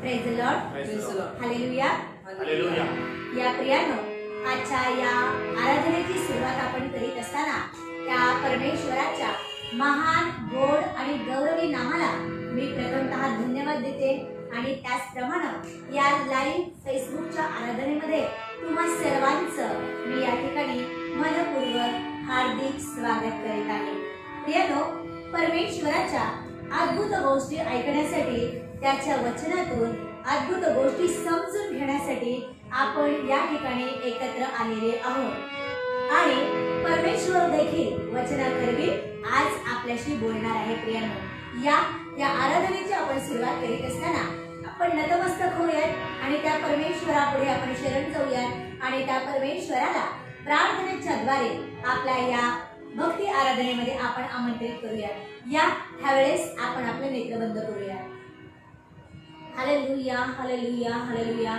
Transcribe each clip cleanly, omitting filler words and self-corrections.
Praise the Lord, hallelujah, hallelujah. या प्रियानो, आजच्या या आराधनेची सुरुवात आपण करीत असताना त्या परमेश्वराच्या महान, गोड आणि गौरवी नामाला मी प्रथमतः धन्यवाद देते आणि त्याचप्रमाणे या लाईव्ह फेसबुकच्या आराधनेमध्ये तुम्हा सर्वांचं मी या ठिकाणी मनपूर्वक हार्दिक स्वागत करीत आहे. प्रियानो, परमेश्वराच्या अद्भुत गोष्टी ऐकण्यासाठी, त्याच्या वचनातून अद्भुत गोष्टी समजून घेण्यासाठी आपण या ठिकाणी एकत्र आलेले आहोत आणि परमेश्वर देखील वचनाकरवी आज आपल्याशी बोलणार आहे. प्रियानो, या आराधनेची आपण सुरुवात करीत असताना आपण नतमस्तक होऊयात आणि त्या परमेश्वरापुढे आपण शरण जाऊयात आणि त्या परमेश्वराला प्रार्थनेच्या द्वारे आपल्या या भक्ती आराधनेमध्ये आपण आमंत्रित करूयात. ह्यावेळेस आपण आपले नेत्र बंद करूयात. Hallelujah, hallelujah, hallelujah.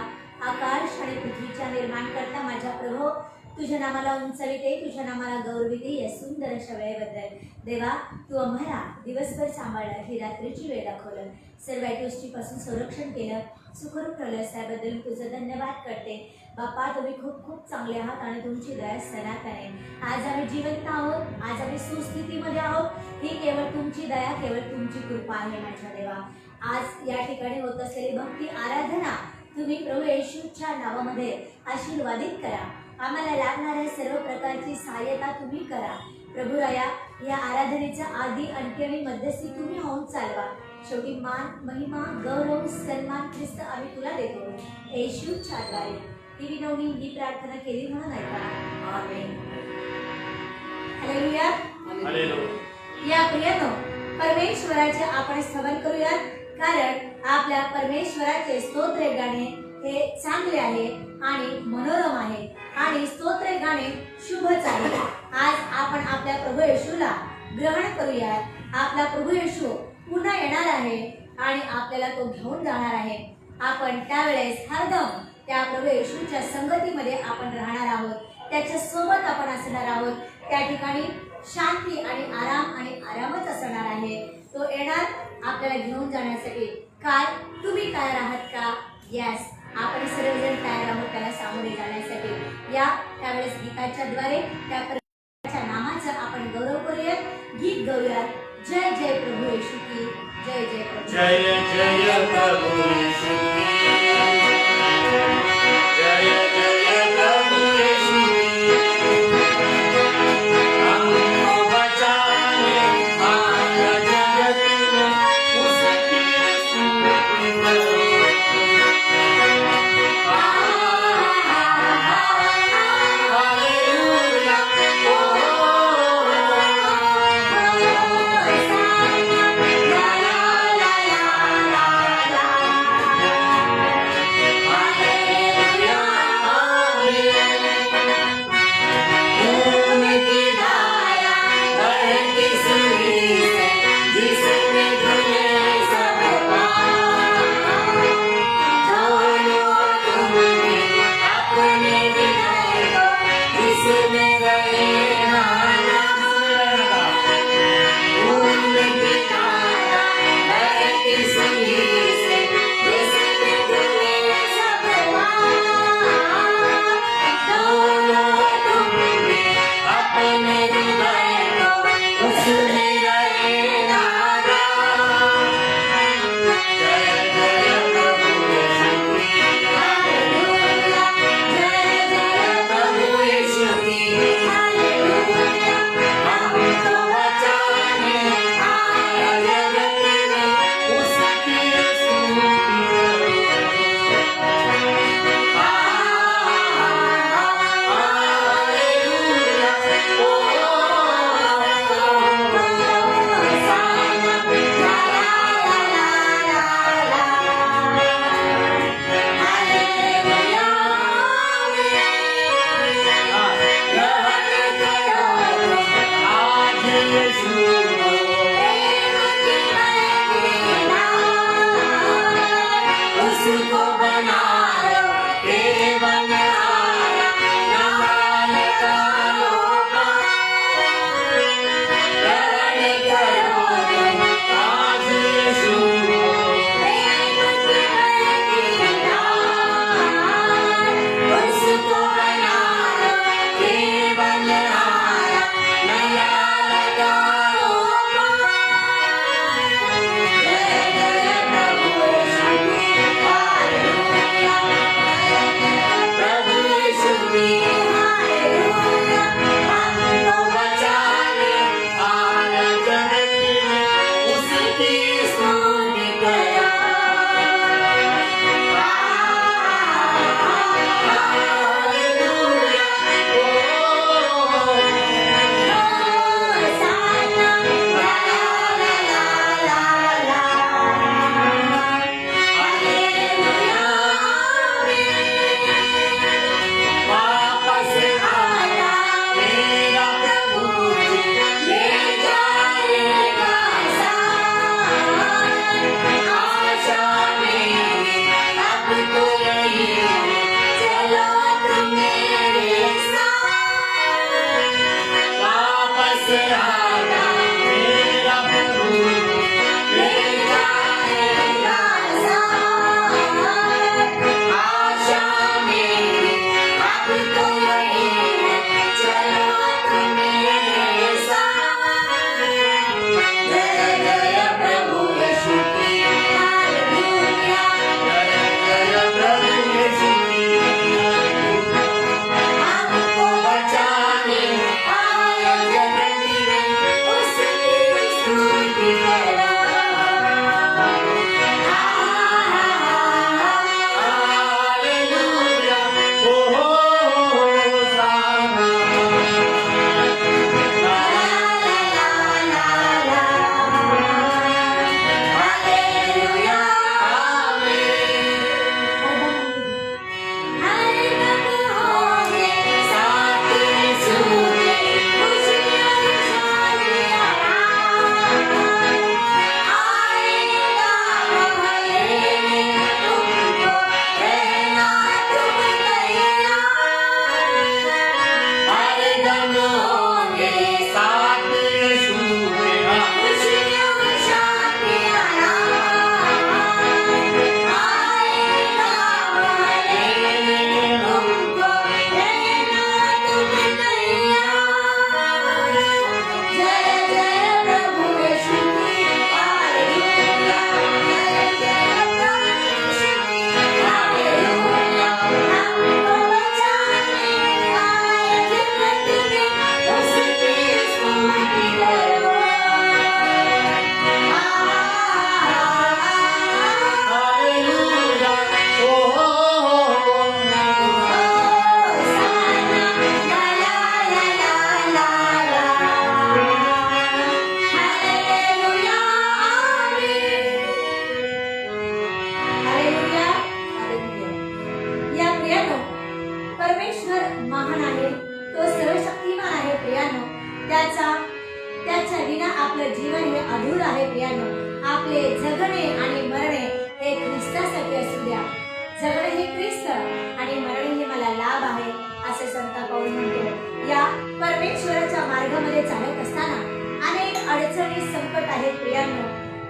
आकाश आणि पृथ्वीचा निर्माण करता माझ्या प्रभू, तुझ्या नामाला उंचाविते, तुझ्या नामाला गौरविते या सुंदर अशा वेळेबद्दल. देवा, तू आम्हाला दिवसभर सांभाळलं, ही रात्रीची वेळ दाखवलं, सर्व गोष्टीपासून संरक्षण केलं, सुखरूप ठेवलं, त्याबद्दल तुझं धन्यवाद करते. बाप्पा, तुम्ही खूप खूप चांगले आहात आणि तुमची दया सनातन आहे. आज आम्ही जिवंत आहोत, आज आम्ही सुस्थितीमध्ये आहोत, ही केवळ तुमची दया, केवळ तुमची कृपा आहे माझ्या देवा. आज या ठिकाणी होत असलेली भक्ती आराधना तुम्ही प्रभू येशूच्या नावामध्ये आशीर्वादित करा. आम्हाला लागणाऱ्या सर्व प्रकारची सहाय्यता तुम्ही करा. प्रभू राया, या आराधनेचा आधी, अंत्य आणि मध्यस्थी तुम्ही होऊन चालवा. शेवटी मान, महिमा, गौरव, सन्मान ख्रिस्त आम्ही तुला देतो. येशूच्या द्वारे ही विनवणी, ही प्रार्थना केली म्हणून ऐका. आमेन. Hallelujah, hallelujah. या प्रियानो, परमेश्वराचे आपण स्तवन करूयात, कारण आपल्या परमेश्वराचे स्तोत्र गाणे हे चांगले आहे आणि मनोरम आहे आणि स्तोत्र गाणे शुभच आहे. आज आपण आपल्या प्रभू येशूला ग्रहण करूयात. आपला प्रभू येशू पुन्हा येणार आहे आणि आपल्याला तो घेऊन जाणार आहे. आपण त्यावेळेस हरदम त्या प्रभू येशूच्या संगतीमध्ये आपण राहणार आहोत, त्याच्या सोबत आपण असणार आहोत. त्या ठिकाणी शांती आणि आरामच असणार आहे. तो येणार आपल्याला घेऊन जाण्यासाठी. काय तुम्ही तयार आहात का? यस, आपण सर्वजण तयार आहोत त्याला सामोरे जाण्यासाठी. त्यावेळेस गीताच्या द्वारे त्या परमेश्वराच्या नामाचा आपण गौरव करूयात, गीत गाऊयात. जय जय प्रभू येशू की जय. जय प्रभू, जय जय प्रभू येशू की जय. जय प्रभू येशू हमको बचाने आया जगत में, उसकी स्तुति करो. ला ला ला ला प्रियानो, त्याच्या विना आपलं जीवन हे अधूर आहे प्रियानो. आपले जगणे आणि मरणे हे ख्रिस्तासाठी असू द्या. जगणे हे ख्रिस्त आणि मरणे हे मला लाभ आहे असे संत पाऊल म्हणतो. या परमेश्वराच्या मार्गामध्ये चालत असताना अनेक अडचणी, संकट आहेत प्रियानो,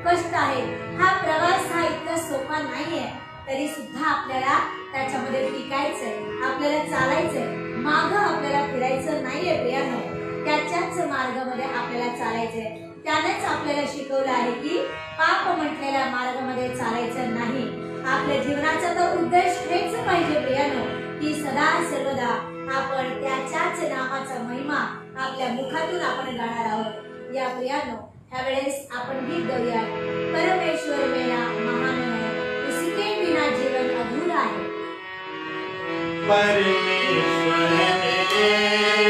कष्ट आहेत. हा प्रवास हा इतका सोपा नाहीये, तरी सुद्धा आपल्याला त्याच्यामध्ये टिकायचंय, आपल्याला चालायचंय, मागं आपल्याला फिरायचं नाहीये प्रियानो. त्याच्याच मार्गामध्ये आपल्याला चालायचंय. त्यानेच आपल्याला शिकवलं आहे की पाप म्हटलेल्या मार्गामध्ये चालायचं नाही. आपल्या जीवनाचा तर उद्देश हेच पाहिजे प्रियानो, की सदा सर्वदा आपण त्याच्याच नामाचा महिमा आपल्या मुखातून आपण गाणार आहोत. या प्रियानो, ह्यावेळेस आपण गीत गाऊया. परमेश्वर मेरा महान है, उसके बिना जीवन अधूरा है. परमेश्वर मेरा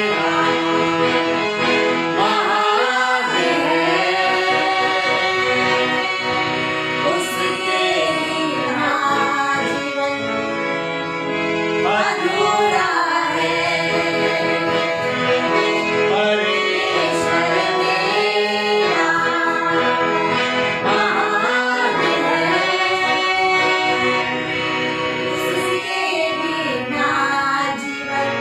महान है, उसके बिना जीवन अधूरा है. परमेश्वर मेरा महान है, उसके बिना जीवन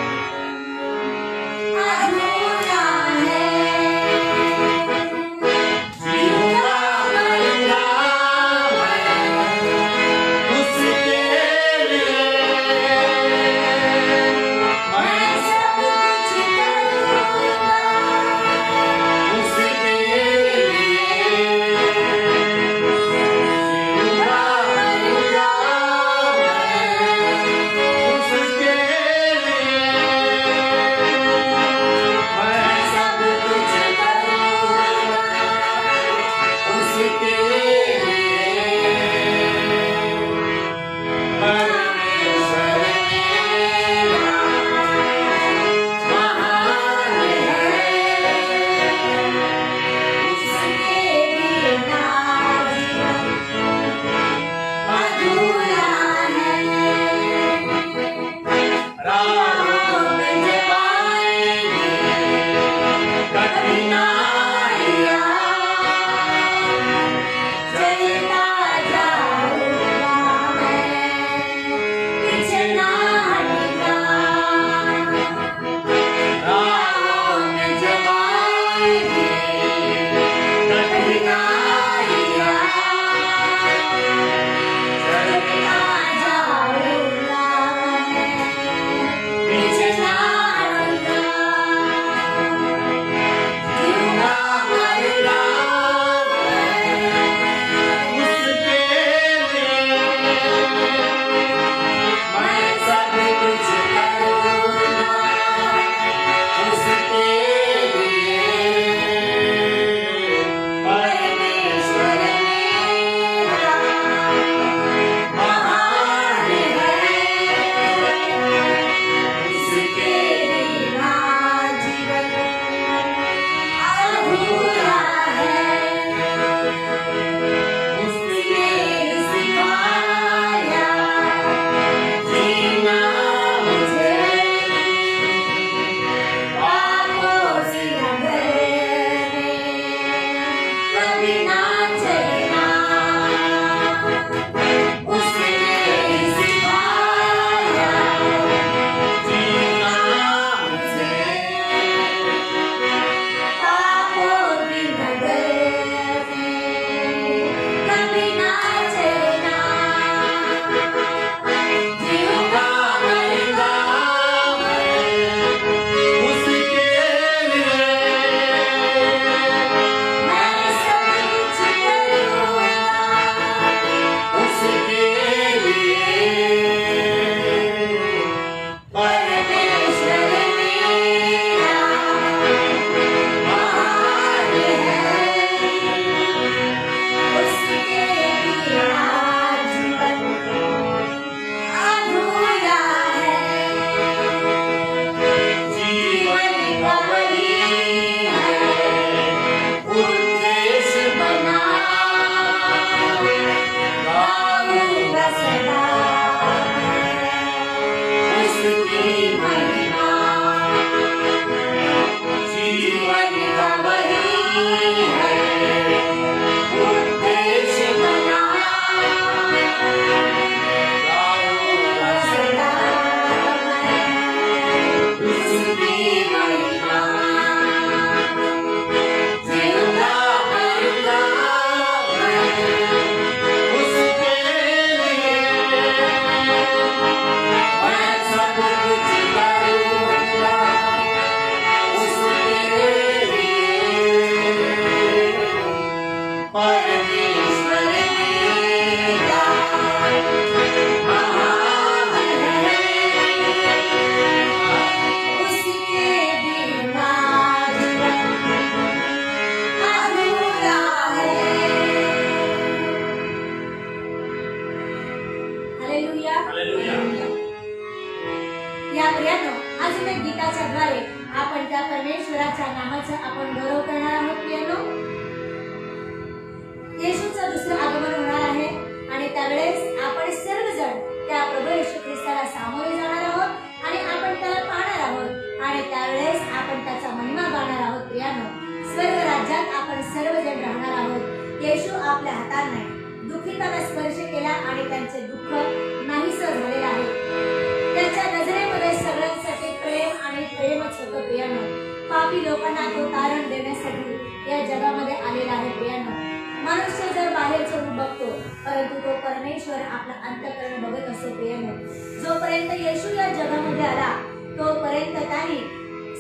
हालेलुया. या प्रियानो, अजून एक गीताच्या द्वारे आपण त्या परमेश्वराच्या नामाचा आपण गौरव करणार आहोत. प्रियानो, येशूचं दुसरं आगमन होणार आहे आणि त्यावेळेस आपण सर्वजण त्या प्रभू येशू ख्रिस्ताला सामोरे जाणार आहोत आणि आपण त्याला पाहणार आहोत आणि त्यावेळेस आपण त्याचा महिमा गाणार आहोत. प्रियानो, स्वर्ग राज्यात आपण सर्वजण राहणार आहोत. येशू आपल्या हातात नाही, दुःखिताला स्पर्श केला आणि त्यांचे दुःख नाहीसं झालेलं आहे. त्याच्या नजरेमध्ये सगळ्यांसाठी प्रेम आणि प्रेमच होतं. प्रियानो, पापी लोकांना तो तारण देण्यासाठी या जगामध्ये आलेला आहे. प्रियानो, मनुष्य जर बाहेरचं रूप बघतो परंतु तो परमेश्वर आपला अंतःकरण बघत असतो. प्रियानो, जोपर्यंत येशू या जगामध्ये आला तोपर्यंत त्यांनी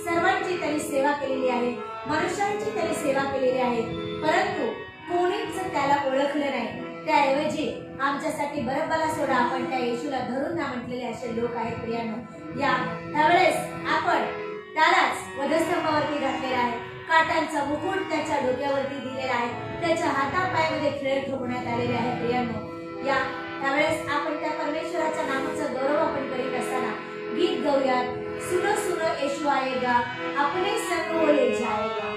सर्वांची त्यांनी सेवा केलेली आहे, मनुष्यांची त्यांनी सेवा केलेली आहे, परंतु कोणीच त्याला ओळखलं नाही. त्याऐवजी आमच्यासाठी बरब्बाला सोडा, आपण त्या येशूला धरून ना म्हटलेले असे लोक आहेत. प्रियानो, त्यावेळेस आपण त्यालाच वधस्तंभावरती घातलेला आहे, काटांचा मुकुट त्याच्या डोक्यावरती दिलेला आहे, त्याच्या हातापायामध्ये खिळे ठोकण्यात आलेले आहे. प्रियानो, त्यावेळेस आपण त्या परमेश्वराच्या नामाचा गौरव आपण करीत असताना गीत गाऊयात. सुनो सुनो येशू आएगा, अपने संग वो ले जाएगा.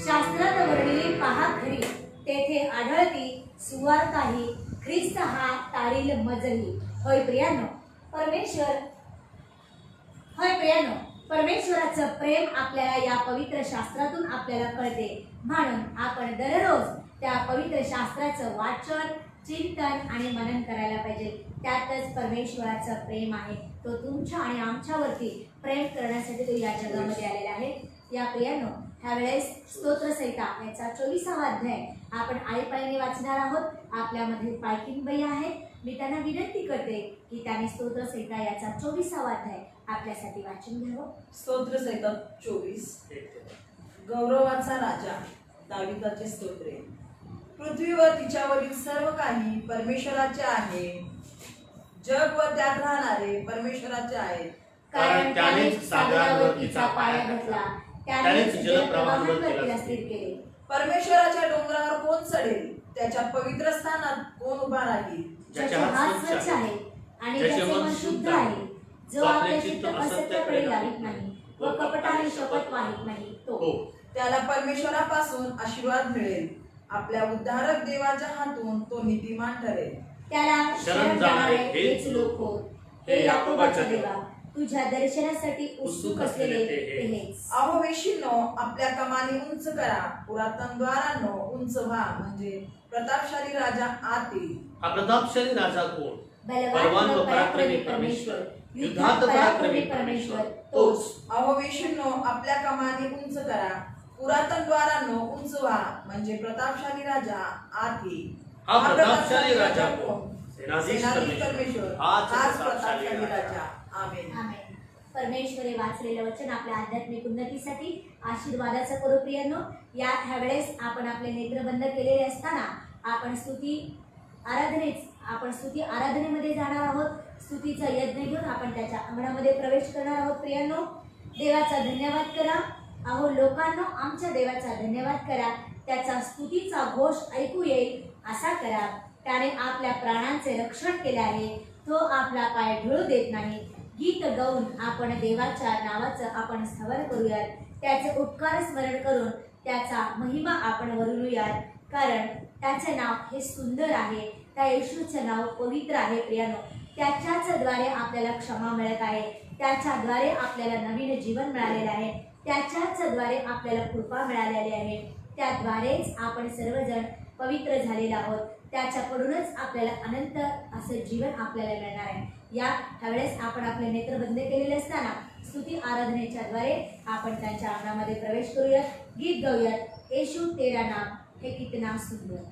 शास्त्रात वर्णित पहा खरी तेथे आढळती सुवार्ताही ख्रिस्त हा तारील मजही. होय प्रियानो, परमेश्वराचं प्रेम आपल्याला या पवित्र शास्त्रातून आपल्याला कळते. म्हणून आपण दररोज त्या पवित्र शास्त्राचं वाचन, चिंतन आणि मनन करायला पाहिजे. त्यातच परमेश्वराचं प्रेम आहे. तो तुमच्या आणि आमच्यावरती प्रेम करण्यासाठी तो या जगामध्ये आलेला आहे. या प्रियानो, ह्या वेळेस स्तोत्रसंहिता याचा 24वा अध्याय आपण आळीपाळीने वाचणार आहोत. आपल्यामध्ये पालखीबाई आहेत. मी त्यांना विनंती करते की त्यांनी स्तोत्रसंहिता याचा 24वा अध्याय आपल्यासाठी वाचून घ्यावं. स्तोत्रसंहिता 24. गौरवाचा राजा. दाविदाचे स्तोत्रे. पृथ्वी व तिच्यावरील सर्व काही परमेश्वराचे आहे. जग व त्यात राहणारे परमेश्वराचे आहेत. कारण त्यानेच सागरावर तिचा पाया घातला, त्यानेच जलप्रवाहांवर तिला स्थिर केले. परमेश्वराच्या डोंगरावर कोण चढेल? त्याच्या पवित्र स्थानात कोण उभा राहील? ज्याचे हात स्वच्छ आहे आणि ज्याचे मन शुद्ध आहे, जो आपले चित्त असत्याकडे लावित नाही व कपटाने शपथ वाहित नाही, तो त्याला परमेश्वरापासून आशीर्वाद मिळेल. आपल्या उद्धारक देवाच्या हातून तो नीतिमान ठरेल. त्याला शरण जाणारे हेच लोक होत. हे याकोबाच्या देवा, तुझ्या दर्शनासाठी उत्सुक असलेले ते हेच. अहो वेशींनो, आपल्या कमानी उंच करा. पुरातन द्वारांनो उंच व्हा, म्हणजे प्रतापशाली राजा आत येईल. हा प्रतापशाली राजा कोण? बलवान व पराक्रमी परमेश्वर, युद्धात पराक्रमी परमेश्वर तोच. अहो वेशींनो, आपल्या कमानी उंच करा. पुरातन द्वारांनो उंच व्हा, म्हणजे प्रतापशाली राजा आत येईल. हा प्रतापशाली राजा कोण? सेनाधीश परमेश्वर, हाच प्रतापशाली राजा. आमेन. आमेन. परमेश्वर हे वाचलेलं वचन आपल्या आध्यात्मिक उन्नतीसाठी आशीर्वादाचं करू. प्रियांनो, ह्या वेळेस आपण आपले नेत्र बंद केलेले असताना आपण स्तुती आराधनेमध्ये जाणार आहोत. स्तुतीचा यज्ञ घेऊन आपण त्याच्या अंगणामध्ये प्रवेश करणार आहोत. प्रियांनो, देवाचा धन्यवाद करा. अहो लोकांनो, आमच्या देवाचा धन्यवाद करा. त्याचा स्तुतीचा घोष ऐकू येईल असा करा. त्याने आपल्या प्राणांचे रक्षण केले आहे. तो आपला पाय ढळू देत नाही. गीत गाऊन आपण देवाच्या नावाचं आपण स्तवन करूयात. त्याचे उपकार स्मरण करून त्याचा महिमा आपण वर्णूयात. कारण त्याचे नाव हे सुंदर आहे. त्या येशूचे नाव पवित्र आहे. प्रियानो, त्याच्याच द्वारे आपल्याला क्षमा मिळत आहे. त्याच्याद्वारे आपल्याला नवीन जीवन मिळालेलं आहे. त्याच्याच द्वारे आपल्याला कृपा मिळालेली आहे. त्याद्वारेच आपण सर्वजण पवित्र झालेलो आहोत. त्याच्याकडूनच आपल्याला अनंत असं जीवन आपल्याला मिळणार आहे. ह्यावेळेस आपण आपले नेत्र बंद केलेले असताना स्तुती आराधनेच्या द्वारे आपण त्यांच्या अंगणामध्ये प्रवेश करूयात. गीत गाऊयात. येशू तेरा नाम हे कितना सुंदर.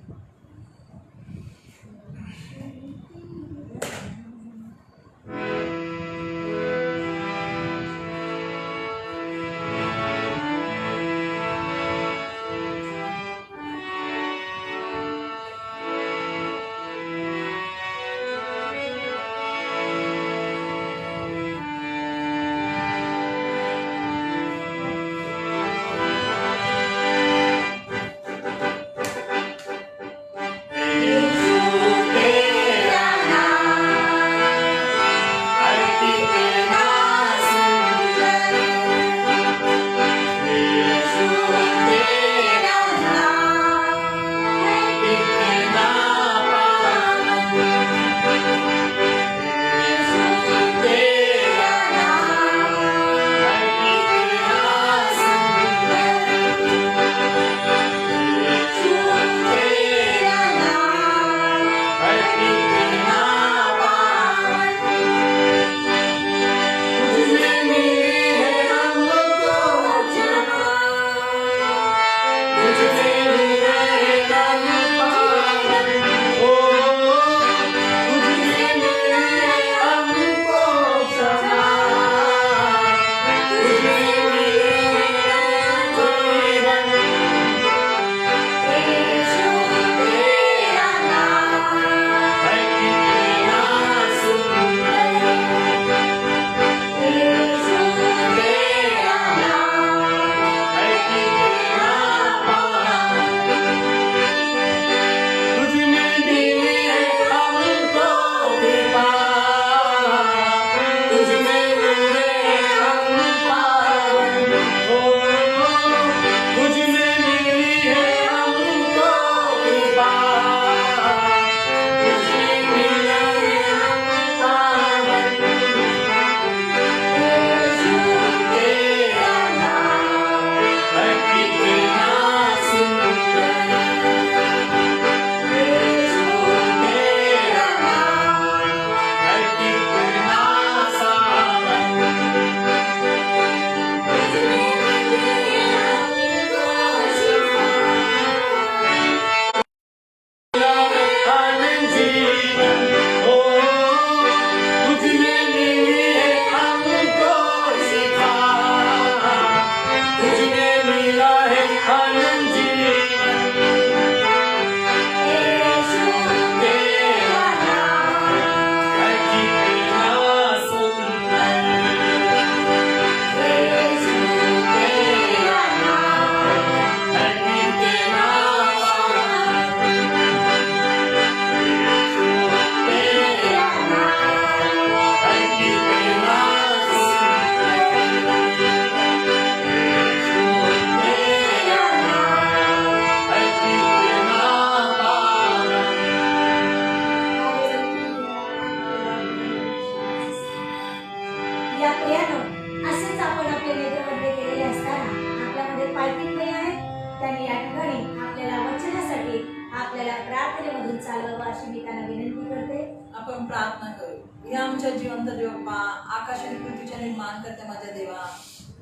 आपण प्रार्थना करू. हे आमच्या जिवंत देव बाप्पा, आकाश आणि पृथ्वीच्या निर्माण करते माझ्या देवा.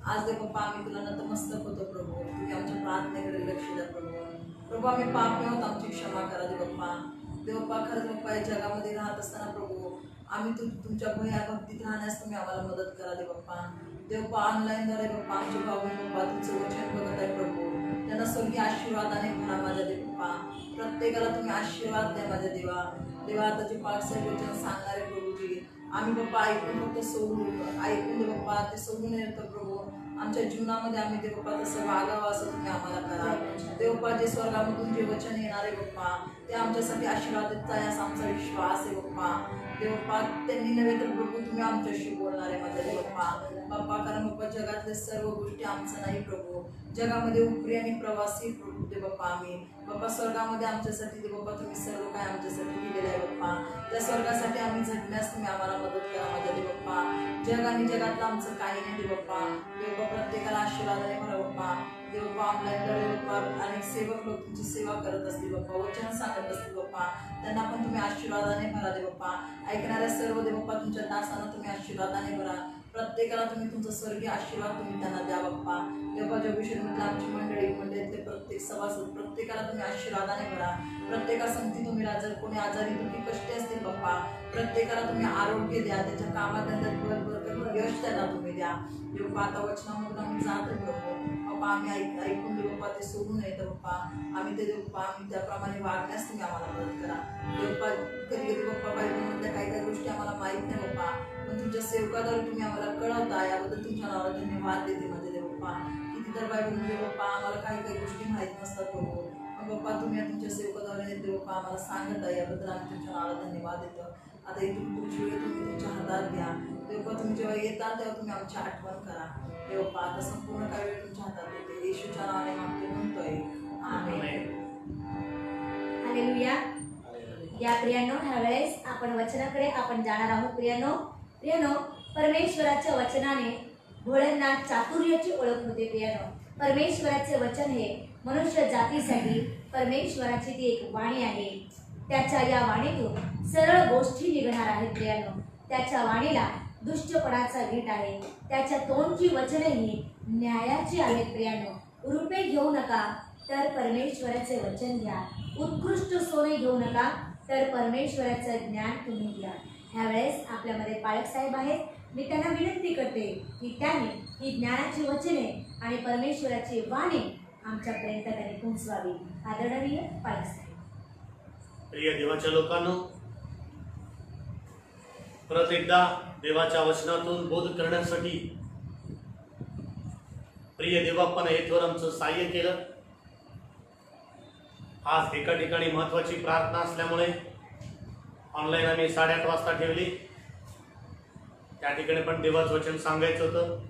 आज देव बाप्पा आम्ही तुला नतमस्तक होतो प्रभू. तुम्ही आमच्या प्रार्थनेकडे लक्ष द्या प्रभू. आम्ही पापी आहोत, आमची क्षमा करा देव बाप्पा. देव बाप्पा खरंच बाप्पा या जगामध्ये राहत असताना प्रभू आम्ही तुमच्या भया भक्तीत राहण्यास तुम्ही आम्हाला मदत करा देव बाप्पा. देव बाप्पा ऑनलाईनद्वारे बाप्पा आमचे भाऊ बाप्पा तुमचं वचन बघत आहे प्रभू. त्यांना स्वर्गीय आशीर्वादाने भरा माझ्या देव बाप्पा. प्रत्येकाला तुम्ही आशीर्वाद द्या माझ्या देवा. देवा आता जे पाठसाहेब वचन सांगणारे प्रभूजी आम्ही बाप्पा ऐकून फक्त सोडून ऐकून देव बाप्पा ते सोडून येतो प्रभू. आमच्या जीवनामध्ये आम्ही देव बाप्पा तसं वागावं असं तुम्ही आम्हाला करा. देव बाप्पा जे स्वर्गामधून जे वचन येणार आहे बाप्पा ते आमच्यासाठी आशीर्वादित आहे असा आमचा विश्वास आहे बाप्पा. देव बाप्पा त्यांनी नव्हे तर प्रभू तुम्ही आमच्याशी बोलणार आहे माझ्या देव बाप्पा. कारण बाप्पा जगातल्या सर्व गोष्टी आमचं नाही प्रभू. जगामध्ये उपरी आणि प्रवासी प्रभू देव बाप्पा आम्ही बाप्पा. स्वर्गामध्ये आमच्यासाठी देव बाप्पा तुम्ही सर्व काय आमच्यासाठी दिलेलं आहे बाप्पा. त्या स्वर्गासाठी आम्ही झटण्यास तुम्ही आम्हाला मदत करा माझ्या देव बाप्पा. जग आणि जगातलं आमचं काही नाही देव बाप्पा. देव बाप्पा प्रत्येकाला आशीर्वादाने भरा बाप्पा. देव बाप्पा ऑनलाईन बाप्पा अनेक सेवक लोक तुमची सेवा करत असतील बाप्पा, वचन सांगत असतील बाप्पा. त्यांना पण तुम्ही आशीर्वादाने भरा देव बाप्पा. ऐकणाऱ्या सर्व देव बाप्पा तुमच्या दासांना तुम्ही आशीर्वादाने भरा. प्रत्येकाला तुम्ही तुमचा स्वर्गीय आशीर्वाद तुम्ही त्यांना द्या बाप्पा. देवा जोगेश्वरीमधल्या आमची मंडळीतले प्रत्येक सभासद प्रत्येकाला तुम्ही आशीर्वादाने भरा. प्रत्येकासंगती तुम्ही जर कोणी आजारी दुखी कष्टी असतील बाप्पा प्रत्येकाला तुम्ही आरोग्य द्या. त्याच्या कामात त्यांच्यात बरोबर यश त्यांना तुम्ही द्या. देव आता वचनामधून आम्ही जात बाप्पा. आम्ही ऐकून देव बाप्पा ते सोडून येतं बाप्पा. आम्ही ते देव बाप्पा आम्ही त्याप्रमाणे वागण्यास तुम्ही आम्हाला मदत करा. देव बाप्पा कधी कधी बाप्पा बायबलमधल्या काही काही गोष्टी आम्हाला माहीत नाही बाप्पा, पण तुमच्या सेवकाद्वारे तुम्ही आम्हाला कळवता. याबद्दल तुमच्या नावाला धन्यवाद देते माझे देव बाप्पा. किती तर बायबलमध्ये बाप्पा आम्हाला काही काही गोष्टी माहीत नसतात प्रभू. पण बाप्पा तुम्ही तुमच्या सेवकाद्वारे देव बाप्पा आम्हाला सांगत आहे. याबद्दल आम्ही तुमच्या नावाला धन्यवाद देतो. आता इथून पुढची वेळ तुम्ही तुमच्या हातात घ्या देव बाप्पा. तुम्ही जेव्हा येतात तेव्हा तुम्ही आमची आठवण करा देव बाप्पा. आता संपूर्ण काही वेळ तुमच्या हातात देते. येशूच्या नावाने मागते म्हणतोय आमेन. हालेलुया. या प्रियांनो ह्या वेळेस आपण वचनाकडे आपण जाणार आहोत. प्रियांनो परमेश्वराच्या वचनाने भोळ्यांना चातुर्याची ओळख होते. प्रियांनो परमेश्वराचे वचन हे मनुष्य जातीसाठी परमेश्वराची ती एक वाणी आहे. त्याच्या या वाणीतून सरळ गोष्टी निघणार आहेत. प्रियांनो त्याच्या वाणीला दुष्टपणाचा नीट आहे. त्याच्या तोंडची वचनही न्यायाची आहेत. प्रियांनो रुपये घेऊ नका तर परमेश्वराचे वचन घ्या. उत्कृष्ट सोने घेऊ नका तर परमेश्वराचं ज्ञान तुम्ही घ्या. ह्यावेळेस आपल्यामध्ये पाळक साहेब आहेत. मी त्यांना विनंती करते की त्यांनी ही ज्ञानाची वचने आणि परमेश्वराची वाणी आमच्यापर्यंत त्यांनी पोहोचवावी. आदरणीय पाळक साहेब. प्रिय देवाच्या लोकांनो, परत एकदा देवाच्या वचनातून बोध करण्यासाठी प्रिय देवाप्पाने येथवर आमचं सहाय्य केलं. आज एका ठिकाणी महत्वाची प्रार्थना असल्यामुळे ऑनलाईन आम्ही 8:30 वाजता ठेवली. त्या ठिकाणी पण देवाचं वचन सांगायचं होतं,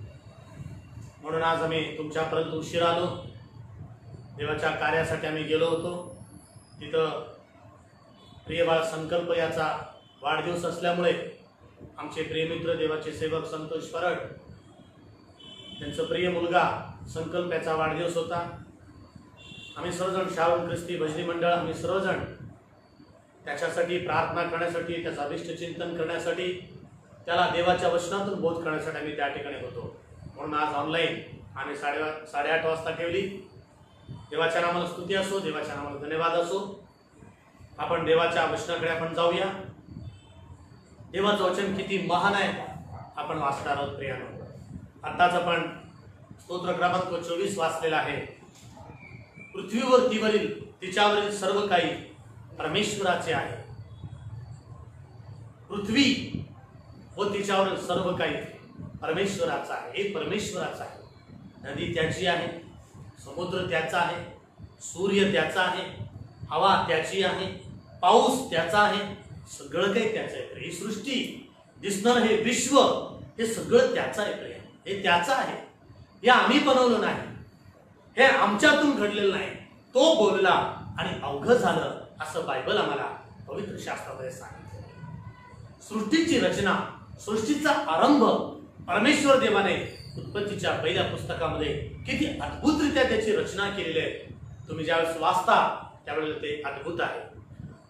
म्हणून आज आम्ही तुमच्यापर्यंत उशीर आलो. देवाच्या कार्यासाठी आम्ही गेलो होतो. तिथं प्रिय बाळ संकल्प याचा वाढदिवस असल्यामुळे आमचे प्रियमित्र देवाचे सेवक संतोष परड त्यांचा प्रिय मुलगा संकल्प याचा वाढदिवस होता. आम्ही सर्वजण शारोन ख्रिस्ती भजनी मंडळ आम्ही सर्वजण त्याच्यासाठी प्रार्थना करण्यासाठी, त्याचं अभिष्ट चिंतन करण्यासाठी, त्याला देवाच्या वचनातून बोध करण्यासाठी आम्ही त्या ठिकाणी होतो. म्हणून आज ऑनलाईन आम्ही 8:30 वाजता ठेवली. देवाच्या नामाला स्तुती असो, देवाच्या नामाला धन्यवाद असो. आपण देवाच्या वचनाकडे आपण जाऊया. देवाचं वचन किती महान आहे आपण वाचणार आहोत. प्रियानो आताच आपण स्तोत्र क्रमांक 24 वाचलेला आहे. पृथ्वीवरील तिच्यावरील सर्व काही परमेश्वराचे आहे. पृथ्वी व तिच्यावरील सर्व काही परमेश्वराचा आहे. हे परमेश्वराचा आहे. नदी त्याची आहे, समुद्र त्याचा आहे, सूर्य त्याचा आहे, हवा त्याची आहे, पाऊस त्याचा आहे, सगळं काही त्याचं आहे. ही सृष्टी दिसणार हे विश्व हे सगळं त्याचं आहे. प्रिय हे त्याचं आहे. हे आम्ही बनवलं नाही, हे आमच्यातून घडलेलं नाही. तो बोलला आणि अवघं झालं असं बायबल आम्हाला पवित्र शास्त्रामध्ये सांगितलं. सृष्टीची रचना, सृष्टीचा आरंभ परमेश्वर देवाने उत्पत्तीच्या पहिल्या पुस्तकामध्ये किती अद्भुतरित्या त्याची रचना केलेली आहे. तुम्ही ज्यावेळेस वाचता त्यावेळेला ते अद्भुत आहे.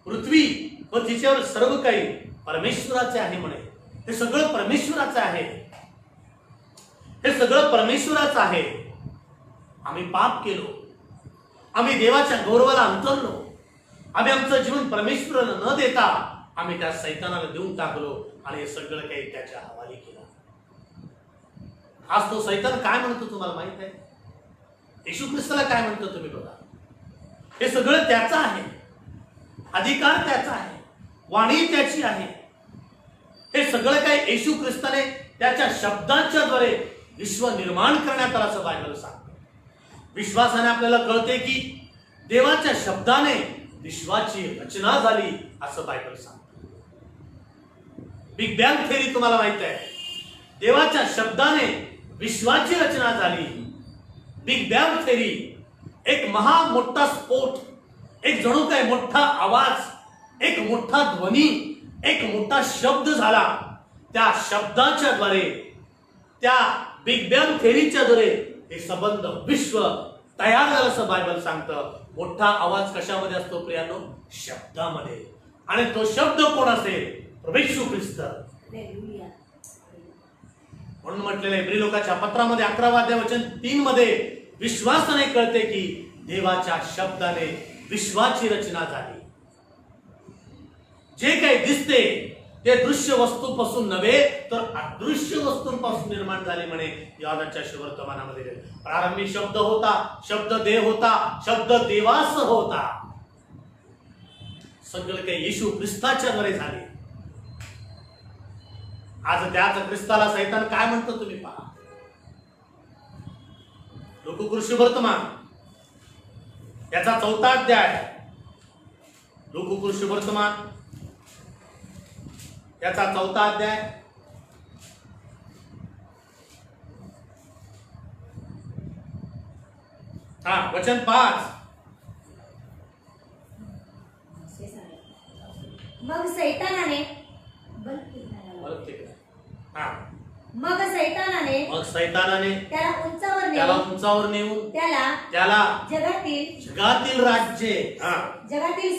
पृथ्वी व तिच्यावर सर्व काही परमेश्वराचे आहे म्हणे. हे सगळं परमेश्वराचं आहे. हे सगळं परमेश्वराचं आहे. आम्ही पाप केलो, आम्ही देवाच्या गौरवाला अंतरलो, आम्ही आमचं जीवन परमेश्वराला न देता आम्ही त्या सैतानाला देऊन टाकलो आणि हे सगळं काही त्याच्या हवाली केलं. आज तो सैतान काय म्हणतो तुम्हाला माहित आहे? येशू ख्रिस्ताला काय म्हणतो तुम्ही बघा. हे सगळं त्याचं आहे, अधिकार त्याचा आहे, वाणी त्याची आहे. हे सगळं काही येशू ख्रिस्ताने त्याच्या शब्दांच्या द्वारे विश्व निर्माण करण्यात आलं असं बायबल सांगते. विश्वासाने आपल्याला कळते की देवाच्या शब्दाने विश्वाची रचना झाली असं बायबल सांगते. बिग बँग थेरी तुम्हाला माहित आहे. देवाच्या शब्दाने विश्वाची रचना झाली. बिग बँग थेरी एक महा मोठा स्फोट, एक जणू काय मोठा आवाज, एक मोठा ध्वनी, एक मोठा शब्द झाला. त्या शब्दाच्या द्वारे, त्या बिग बँग थेरीच्या द्वारे हे संबंध विश्व तयार झालं असं बायबल सांगतं. मोठा आवाज कशामध्ये असतो प्रियांनो? शब्दामध्ये. आणि तो शब्द कोण असेल? प्रभू येशू ख्रिस्त. हालेलुया. म्हणून म्हटलेलं आहे इब्री लोकाच्या पत्रामध्ये 11 अध्याय वचन 3 मध्ये विश्वासाने कळते की देवाच्या शब्दाने विश्वाची रचना झाली. जे काही दिसते ते दृश्य वस्तूपासून नव्हे तर अदृश्य वस्तूंपासून निर्माण झाले म्हणे योहानाच्या शुभवर्तमानामध्ये. प्रारंभी शब्द होता, शब्द देव होता, शब्द देवासह होता. सगळं काही येशू ख्रिस्ताच्या द्वारे झाले. आज त्याच ख्रिस्ताला सैतान काय म्हणतो तुम्ही पहा. लोककृषी वर्तमान याचा 4था अध्याय, लोककृषी वर्तमान याचा 4था अध्याय वचन 5. मग सैतानाने मग सैतानाने त्याला त्याला उंचावर नेऊन त्याला जगातील राज्ये, जगातील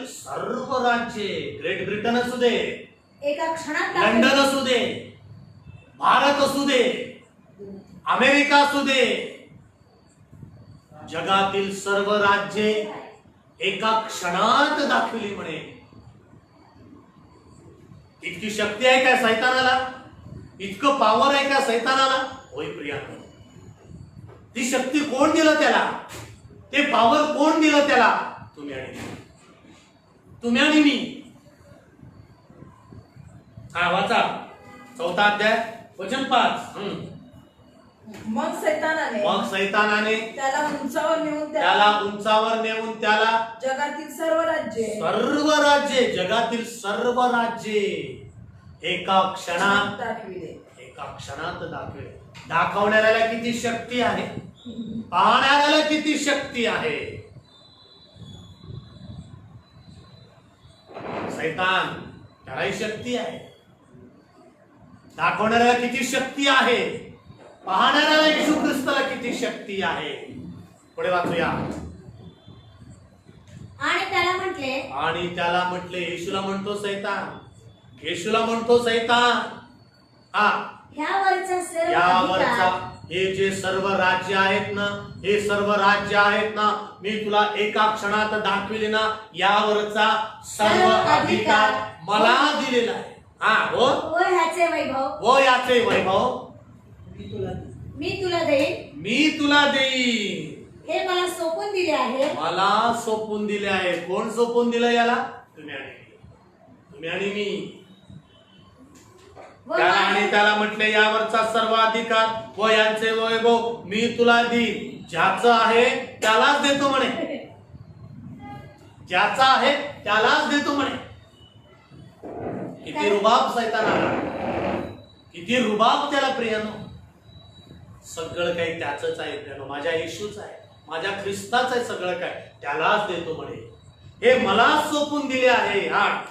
सर्व राज्ये, ग्रेट ब्रिटन असू दे, एका क्षणात लंडन असू दे, भारत असू दे, अमेरिका असू दे, जगातील सर्व राज्ये एका क्षणात दाखवली म्हणे. इतकी शक्ती आहे का सैतानाला? इतकं पॉवर आहे का सैतानाला? होय प्रियांनो. ती शक्ती कोण दिलं त्याला? ते पॉवर कोण दिलं त्याला? तुम्ही आणि मी. वाचा 4था अध्याय वचन 5. मग सैतानाने त्याला उंचावर नेऊन त्याला जगातील सर्व जगातील सर्व राज्ये एका क्षणात दाखविले. दाखवणाऱ्याला किती शक्ती आहे, पाहणाऱ्याला किती शक्ती आहे. सैतान त्यालाही शक्ती आहे, दाखवणाऱ्याला किती शक्ती आहे, पाहणाऱ्याला येशू ख्रिस्ताला किती शक्ती आहे. पुढे वाचूया. आणि त्याला म्हटले येशूला म्हणतो सैतान, यावरचा हे जे सर्व राज्य आहेत ना, मी तुला एका क्षणात दाखविले ना, यावरचा सर्व अधिकार मला दिलेला आहे. व याचे वैभव मी तुला देईन. हे मला सोपून दिले आहे. कोण सोपून दिलं याला? तुम्ही आणि मी. त्याला म्हटले यावरचा सर्व अधिकार व यांचे वैभव मी तुला देईन. ज्याचं आहे त्यालाच देतो म्हणे. ज्याचा आहे त्यालाच देतो म्हणे. किती रुबाब सैतानाला, किती रुबाब त्याला प्रियानो. सगळं काही त्याचंच आहे प्रियानो, माझ्या येशूच आहे, माझ्या ख्रिस्ताच आहे. सगळं काय त्यालाच देतो म्हणे. हे मला सोपून दिले आहे.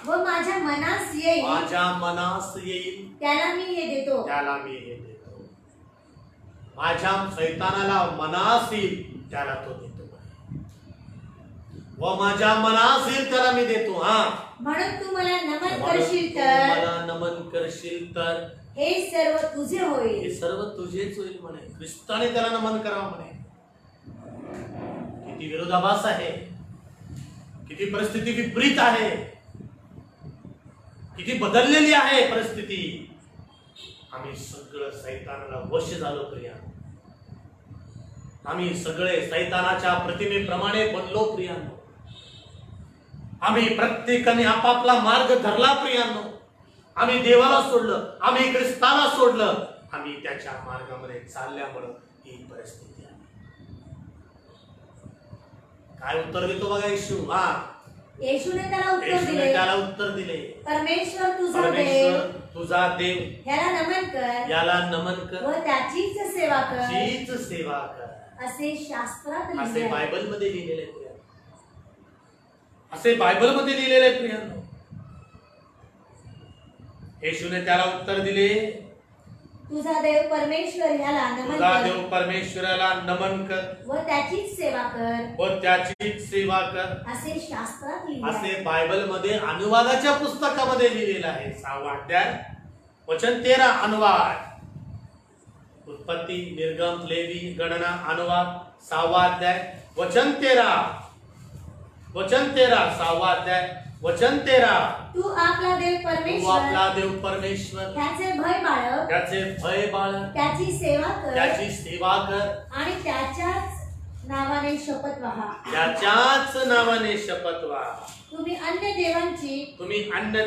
व माझ्या मनास येईल त्याला मी हे देतो. माझ्या सैतानाला मनास येईल त्याला तो देतो. व माझ्या मनास येईल त्याला मी देतो. हा, म्हणून तू मला नमन म्हणून करशील तू तर मला नमन करशील तर हे सर्व तुझे हे होईल. सर्व तुझेच होईल म्हणे. ख्रिस्ताने त्याला नमन करावं म्हणे. किती विरोधाभास आहे, किती परिस्थिती विपरीत आहे, किती बदललेली आहे परिस्थिती. आम्ही सगळं सैतानाला वश झालो प्रिया. आम्ही सगळे सैतानाच्या प्रतिमेप्रमाणे बनलो प्रियांनो. आम्ही प्रत्येकाने आपापला मार्ग धरला प्रियांनो. आम्ही देवाला सोडलं, आम्ही ख्रिस्ताला सोडलं, आम्ही त्याच्या मार्गामध्ये चालल्यामुळं ही परिस्थिती आहे. काय उत्तर देतो बघा येशू. हा, येशूने त्याला उत्तर येशूने दिले, त्याला उत्तर दिले, परमेश्वर तुझा परमेश्वर देव तुझा देव ह्याला नमन कर याला नमन कर, व त्याचीच सेवा कर हीच सेवा कर. असे शास्त्रात असे लिहिले आहे. बायबल मध्ये लिहिलेले आहे प्रियांनो. असे बायबल मध्ये लिहिलेले आहे प्रियांनो. येशूने त्याला उत्तर दिले, तुझा देव परमेश्वर ह्याला नमन तुझा कर देव परमेश्वराला नमन कर व त्याचीच सेवा कर व त्याची सेवा कर. असे शास्त्रात लिहिले आहे. असे बायबल मध्ये अनुवादाच्या पुस्तकामध्ये लिहिलेलं आहे. 6वा अध्याय वचन 13 अनुवाद. उत्पत्ती, निर्गम, लेवी, गणना, अनुवाद 6वा अध्याय वचन 13. वचन 13 6वा अध्याय वचन 13. तू आपला देव तू परमेश्वर आपला देव परमेश्वर त्याचे भय बाळग त्याचे भय बाळ, त्याची सेवा कर त्याची सेवा कर, आणि त्याच्याच नावाने शपथ वहा. त्याच्याच नावाने शपथ व्हा. तुम्ही अन्य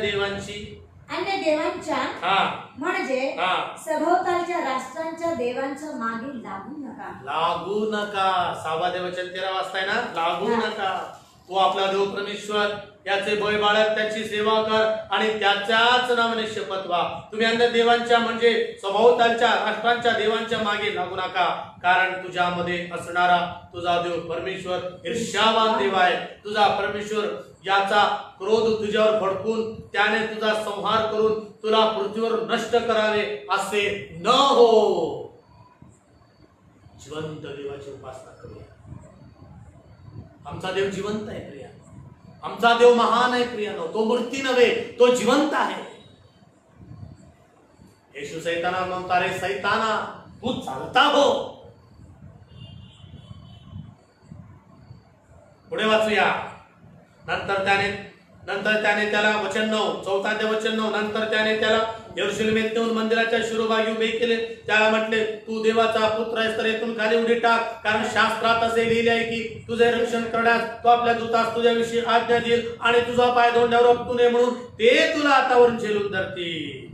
देवांच्या हा म्हणजे हा सभोवतालच्या राष्ट्रांच्या देवांच्या मागे लागू नका. लागू नका. 6वा देव वचन 13 वाजताय ना. लागू नका. तू आपला देव परमेश्वर याचे भय बाळग, त्याची सेवा कर आणि त्याच्याच नावाने शपथ व्हा. तुम्ही अन्य देवांच्या म्हणजे सभोवतालच्या राष्ट्रांच्या देवांच्या मागे लागू नका, कारण तुझ्यामध्ये असणारा तुझा देव परमेश्वर ईर्ष्यावान देव आहे. तुझा परमेश्वर याचा क्रोध तुझ्यावर भडकून त्याने तुझा संहार करून तुला पृथ्वीवर नष्ट करावे असे न हो. जिवंत देवाची उपासना करूया. आमचा देव जिवंत आहे प्रिया. आमचा देव महान आहे प्रियानो. तो मूर्ती नव्हे, तो जिवंत आहे. येशू सैताना म्हणता, रे सैताना तू चालता हो. पुढे वाचूया. नंतर त्याने त्याला वचन 9 4 अध्याय वचन 9. नंतर त्याने त्याला यरूशलेमेत नेऊन मंदिराच्या शिरोभागी उभे केले. त्याला म्हटले, तू देवाचा पुत्र आहेस तर येथून खाली उडी टाक, कारण शास्त्रात असे लिहिले आहे की तुझे रक्षण करण्यास तो आपल्या दूतास तुझ्याविषयी आज्ञा देईल आणि तुझा पाय धोंड्यावर आपटू नये म्हणून ते तुला हातावरून झेलून धरतील.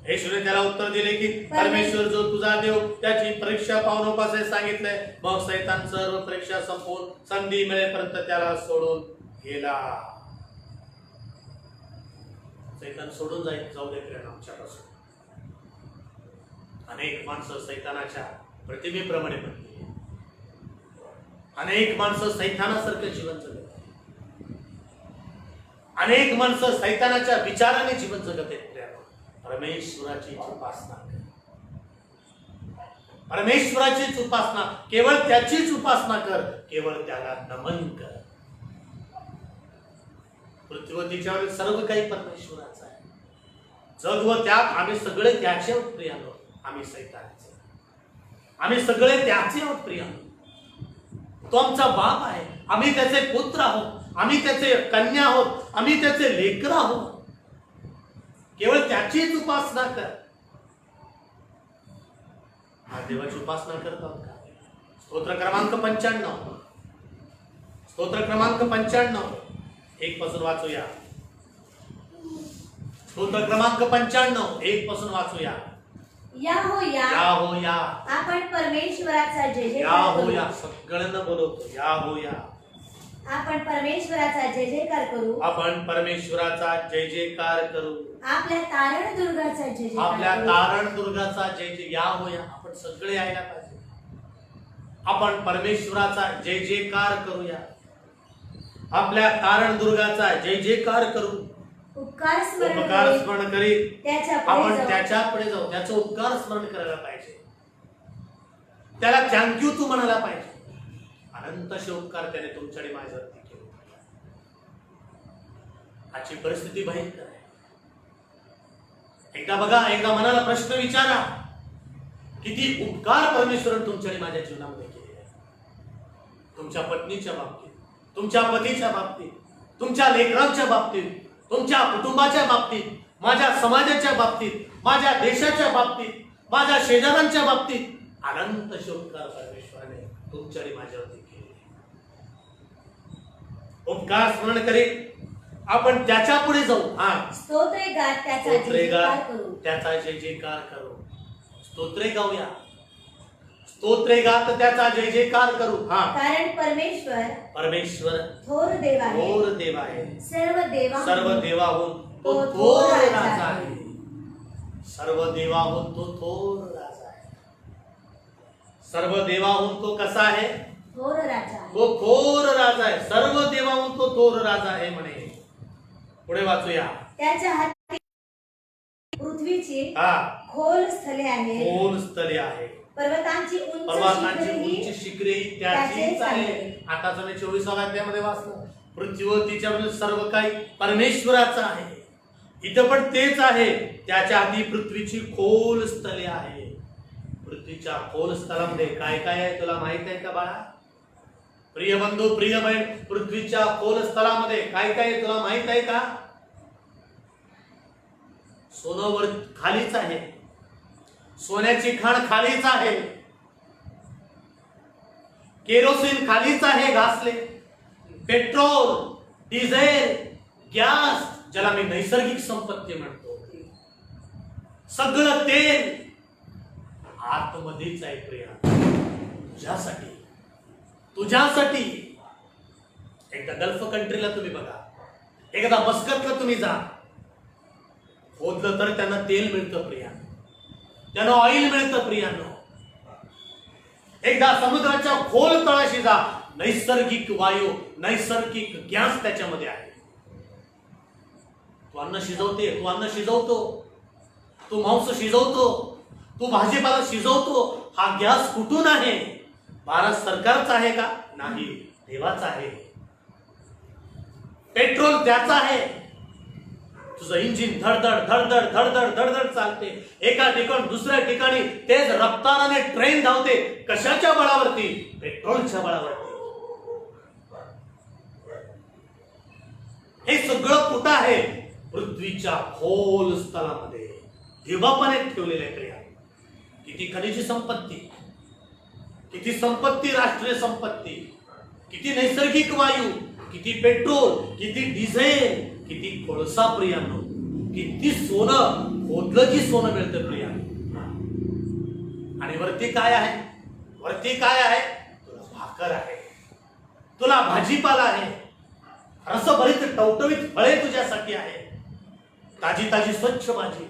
येशूने त्याला उत्तर दिले की परमेश्वर जो तुझा देव त्याची परीक्षा पाहून उपासायला सांगितलंय. मग सैतान सर्व परीक्षा संपवून संधी मिळेपर्यंत त्याला सोडून गेला. सैतान सोडून जाऊ दे आमच्यापासून. अनेक माणसं सैतानाच्या प्रतिमेप्रमाणे बनली. अनेक माणसं सैतानासारखं जीवन जगत. अनेक माणसं सैतानाच्या विचाराने जीवन जगत आहेत. परमेश्वराची उपासना कर. परमेश्वराचीच उपासना, केवळ त्याचीच उपासना कर, केवळ त्याला नमन कर. पृथ्वीवरतीच्यावर सर्व काही परमेश्वराचं आहे. जग व त्याग आम्ही सगळे त्याचे आहोत प्रियानो. आम्ही सैतानाचे, आम्ही सगळे त्याचे आहोत प्रियानो. तो आमचा बाप आहे, आम्ही त्याचे पुत्र आहोत, आम्ही त्याचे कन्या आहोत, आम्ही त्याचे लेकर आहोत. केवळ त्याचीच उपासना कर. हा देवाची उपासना करत आहोत का? स्तोत्र क्रमांक 95. स्तोत्र क्रमांक 95 1 पासून वाचूया. स्तोत्र क्रमांक 95 1 पासून वाचूया. या हो या, या हो या, आपण परमेश्वराचा जय या जयकार हो करू. या. सगळ्यांना बोलवतो, या हो या. आपण परमेश्वराचा जय जयकार करू. आपण परमेश्वराचा जय जयकार करू. आपल्या तारण दुर्गाचा जय जयकार आपल्या करू. तारण दुर्गाचा जय जय. या हो या. आपण सगळे यायला पाहिजे. आपण परमेश्वराचा जय जयकार करूया. आपल्या तारण दुर्गाचा जय जयकार करू. उपकार स्मरण उपकार करीत स्मरण करीत त्याच्या पुढे आपण जाऊ. त्याच्या पुढे जाऊ. त्याचा उपकार स्मरण करायला पाहिजे. त्याला थँक्यू तू म्हणायला पाहिजे. अनंत उपकार त्याने तुमच्याकडे माझ्यावरती केले. आजची परिस्थिती भयंकर आहे. एकदा बघा, एकदा मनाला प्रश्न विचारा, किती उपकार परमेश्वराने तुमच्याकडे माझ्या जीवनामध्ये केले आहे. तुमच्या पत्नीच्या बाबतीत, तुमच्या पतीच्या बाबतीत, तुमच्या लेकरांच्या बाबतीत, तुमच्या कुटुंबाच्या बाबतीत, माझ्या समाजाच्या बाबतीत, माझ्या देशाच्या बाबतीत, माझ्या शेजाऱ्यांच्या बाबतीत अनंत उपकार परमेश्वराने तुमच्याकडे माझ्यावरती केले. उपकार स्मरण करीत आपण त्याच्या पुढे जाऊ. स्तोत्रे गात त्याचा जयजयकार करू. त्याचा जय जयकार करू. स्तोत्रे गाऊया, स्तोत्रे गात त्याचा जय जयकार करू. कारण परमेश्वर थोर देव आहे. थोर देव आहे. सर्व देवाहून तो थोर राजा आहे. सर्व देवाहून तो थोर राजा आहे. सर्व देवाहून तो कसा आहे? थोर राजा आहे. तो थोर राजा आहे. सर्व देवाहून तो थोर राजा आहे म्हणे. पुढे वाचूया. त्याच्या हाती पृथ्वीची खोल स्थले आहे. खोल स्थले आहे. पर्वतांची उंच शिखरे त्याचीच आहे. आता मी 24व्या अध्यायामध्ये वाचलं, पृथ्वीवर तिच्यावरील सर्व काही परमेश्वराचं आहे. इथं पण तेच आहे. त्याच्या हाती पृथ्वीची खोल स्थले आहे. पृथ्वीच्या खोल स्थलामध्ये काय काय आहे तुला माहित आहे का बाळा? प्रिय बंधू, प्रिय बहीण, पृथ्वीच्या खोल स्थलामध्ये काय काय आहे तुला माहित आहे का? सोनं वर खालीच आहे. सोन्याची खाण खालीच आहे. केरोसिन खालीच आहे घासले. पेट्रोल, डिझेल, गॅस, ज्याला मी नैसर्गिक संपत्ती म्हणतो, सगळं तेल आतमध्येच आहे प्रिया. तुझ्यासाठी, तुझ्यासाठी. एकदा गल्फ कंट्रीला तुम्ही बघा, एकदा मस्कतला तुम्ही जा, खोदलं तर त्यांना तेल मिळतं प्रिया, त्यांना ऑइल मिळतं प्रियानो. एकदा समुद्राच्या खोल तळाशी जा, नैसर्गिक वायू, नैसर्गिक गॅस त्याच्यामध्ये आहे. तू अन्न शिजवते, तू अन्न शिजवतो, तू मांस शिजवतो, तू भाजीपाला शिजवतो, हा गॅस कुठून आहे? भारत सरकारचा आहे का? नाही, देवाचा आहे. पेट्रोल त्याचा आहे. तुझं इंजिन धडधड धडधड धडधड धडधड चालते. एका ठिकाण दुसऱ्या ठिकाणी तेच रफ्ताराने ट्रेन धावते. कशाच्या बळावरती? पेट्रोलच्या बळावरती. हे सगळं कुठं आहे? पृथ्वीच्या खोल स्थलामध्ये देवबापाने ठेवलेले क्रिया. किती खनिज संपत्ती, किती संपत्ती, राष्ट्रीय संपत्ती, किती नैसर्गिक वायू, किती पेट्रोल, किती डिझेल, किती कोळसा प्रियानो, किती सोनं, खोदलं की सोनं मिळतं प्रियानो. आणि वरती काय आहे? वरती काय आहे? तुला भाकर आहे, तुला भाजीपाला आहे, रसभरीत टवटवीत फळे तुझ्यासाठी आहे, ताजी ताजी स्वच्छ भाजी,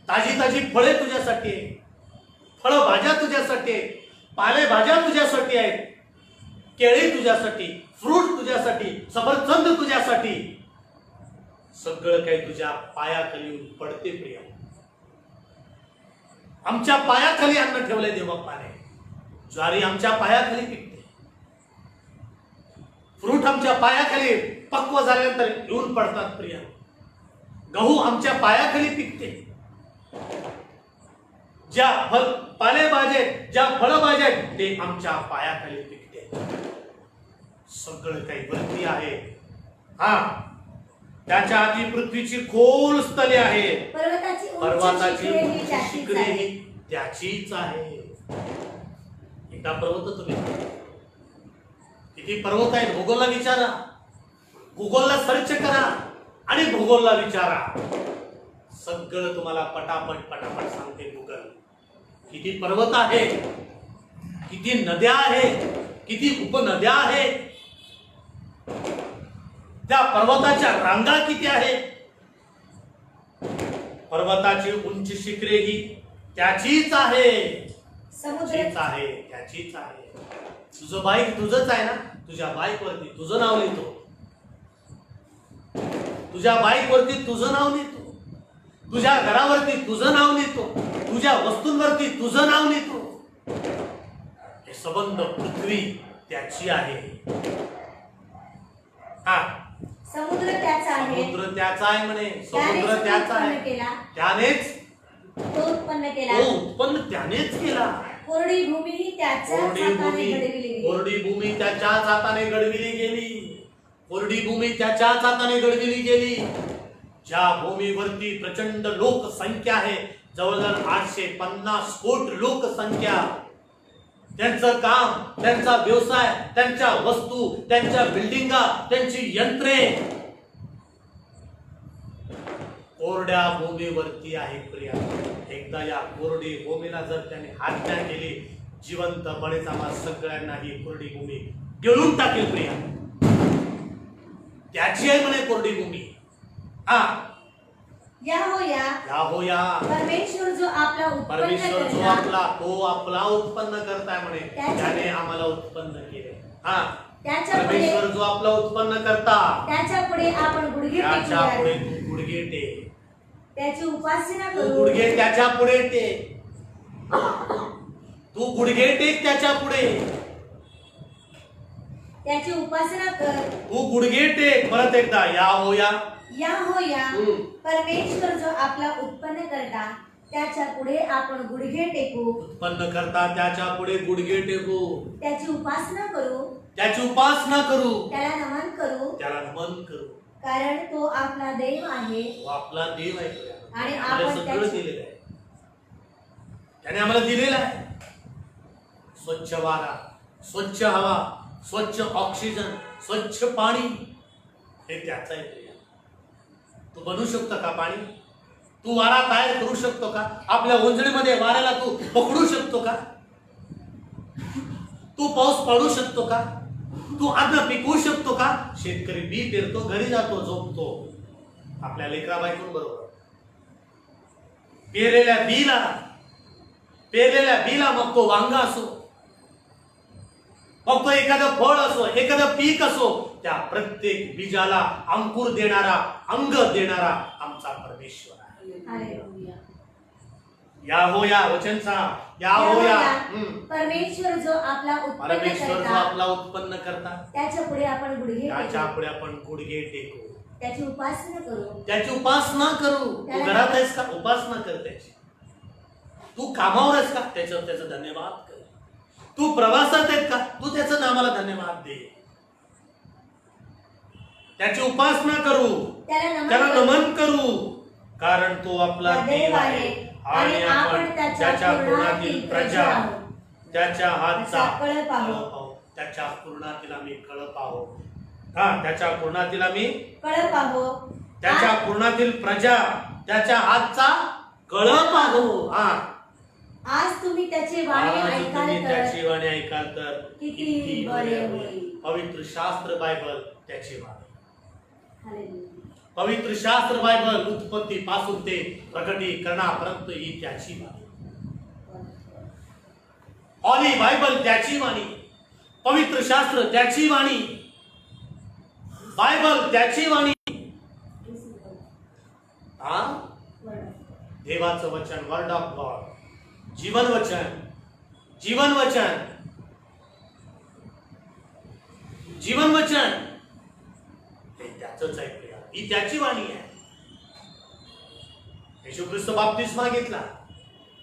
ताजी ताजी फळे तुझ्यासाठी आहे, फळभाज्या तुझ्यासाठी आहे, पालेभाज्या तुझ्यासाठी आहेत, केळी तुझ्यासाठी, फ्रूट तुझ्यासाठी, सफरचंद तुझ्यासाठी. सगळं काही तुझ्या पायाखाली येऊन पडते प्रिया. आमच्या पायाखाली अन्न ठेवलंय देवबापाने. ज्वारी आमच्या पायाखाली पिकते, फ्रूट आमच्या पायाखाली पक्व झाल्यानंतर येऊन पडतात प्रिया. गहू आमच्या पायाखाली पिकते. ज्या पालेभाज्या, ज्या फळभाज्या, ते आमच्या पायाखाली पिकते. सगळं काही वरती आहे. त्याच्या आधी पृथ्वीची खोल स्थले आहे. पर्वताची शिखरे ही त्याचीच आहे. एकदा पर्वत तुम्ही, किती पर्वत आहेत भूगोलला विचारा, भूगोलला सर्च करा आणि भूगोलला विचारा. सगळं तुम्हाला पटापट पटापट सांगते गुगल. किती पर्वत आहे, किती नद्या आहेत, किती उपनद्या आहेत, त्या पर्वताच्या रांगा किती आहेत. पर्वताची उंच शिखरे ही त्याचीच आहे. त्याचीच आहे, त्याचीच आहे. तुझं बाईक तुझंच आहे ना, तुझ्या बाईक वरती तुझं नाव लिहितो, तुझ्या बाईक वरती तुझं नाव लिहितो, तुझ्या घरावरती तुझं नाव लिहितो, तुझ्या वस्तूंवरती तुझं नाव लिहितो. सबंध पृथ्वी त्याची आहे. हा, समुद्र त्याचा आहे, समुद्र त्याचा आहे म्हणे. त्यानेच समुद्र तो त्याचा उत्पन्न आहे, केला, त्यानेच तो उत्पन्न केला. तो उत्पन्न त्यानेच केला. कोरडी भूमी ही त्याच्याच कोरडी हाताने भूमी, घडविली गेली. कोरडी भूमी त्याच्याच हाताने घडविली गेली. कोरडी भूमी त्याच्याच हाताने घडविली गेली. ज्या भूमीवरती प्रचंड लोकसंख्या आहे, जवळजवळ 850 कोटी लोकसंख्या, त्यांचं काम, त्यांचा व्यवसाय, त्यांच्या वस्तू, त्यांच्या बिल्डिंगा, त्यांची यंत्रे कोरड्या भूमीवरती आहे प्रिया. एकदा या कोरडी भूमीला जर त्याने हत्या केली, जिवंतपणेच आम्हा सगळ्यांना ही कोरडी भूमी गिळून टाकेल प्रिया. त्याची आहे म्हणे कोरडी भूमी. हा, या हो या या हो या. परमेश्वर जो आपला उत्पन्न परमेश्वर जो करता, आपला, तो आपला उत्पन्न करताय म्हणे. त्याने आम्हाला उत्पन्न केले. हा, त्याच्या पुढे परमेश्वर जो आपला उत्पन्न करता, त्याच्या पुढे आपण गुडघे त्याच्या पुढे टेकूया, तू गुडघे टेक. त्याची उपासना तू करू. गुडघे त्याच्या पुढे टेक. तू गुडघे टेक त्याच्या पुढे. त्याची उपासना कर. तू गुडघे टेक. परत एकदा या हो या. या हो या परमेश्वर जो आपला उत्पन्न करता, त्याच्या पुढे आपण गुडघे टेकू, उत्पन्न करता त्याच्या पुढे गुडघे टेकू. त्याची उपासना करू, त्याची उपासना करू, त्याला नमन करू, त्याला नमन करू. कारण तो आपला देव आहे तो आपला देव आहे. आणि आम्हाला आपण सगळं त्याची दिलेलं आहे. त्याने आम्हाला दिलेलं आहे. स्वच्छ वारा, स्वच्छ हवा, स्वच्छ ऑक्सिजन, स्वच्छ पाणी, हे त्याचं आहे प्रिया. तू बनवू शकतो का पाणी? तू वारा तयार करू शकतो का? आपल्या ओंजळीमध्ये वाऱ्याला तू पकडू शकतो का? तू पाऊस पाडू शकतो का? तू अन्न पिकवू शकतो का? शेतकरी बी पेरतो, घरी जातो, झोपतो आपल्या लेकरा बायकोंबरोबर. पेरलेल्या बीला मग तो वांगा असो, मग तो एखादं फळ असो, एखादं पीक असो, त्या प्रत्येक बीजाला अंकुर देणारा, अंग देणारा आमचा परमेश्वर आहे. हालेलुया. या हो या वचनचा या हो या. परमेश्वर जो आपला उत्पन्न परमेश्वर जो करता, आपला उत्पन्न करता, त्याच्या पुढे आपण गुडघे त्याच्या टेकू, पुढे आपण गुडघे टेकू, त्याची उपासना करू. त्याची उपासना करू. तू घरात आहेस का? उपासना कर त्याची. तू कामावर आहेस का? त्याचं धन्यवाद कर. तू प्रवासात आहेत का? तू त्याचं नामाला धन्यवाद दे. त्याची उपासना करू, त्याला नमन करू, कारण तो आपला देव आहे आणि आपण त्याच्या कुणातील प्रजा, त्याच्या हातचा कळ पाहू. त्याच्या कुणातील आम्ही कळ पाहू. हा, त्याच्या कुणातील आम्ही कळ पाहू. त्याच्या कुणातील प्रजा, त्याच्या हातचा कळ पाहू. हा, आज तुम्ही त्याची वाणी आज ऐकाल तुम्ही तर त्याची वाणी ऐकाल तर किती बरे होईल. पवित्र शास्त्र बायबल त्याची वाणी. हालेलुया. पवित्र शास्त्र बायबल उत्पत्ती पासून ते प्रकटीकरणापर्यंत ही त्याची वाणी. हॉली बायबल त्याची वाणी, पवित्र शास्त्र त्याची वाणी, बायबल त्याची वाणी. हा, देवाचं वचन, वर्ड ऑफ गॉड, जीवन वचन, जीवन वचन, जीवन वचन, हे त्याचंच आहे प्रिया. ही त्याची वाणी आहे. येशू ख्रिस्त बाप्तिस्मा घेतला,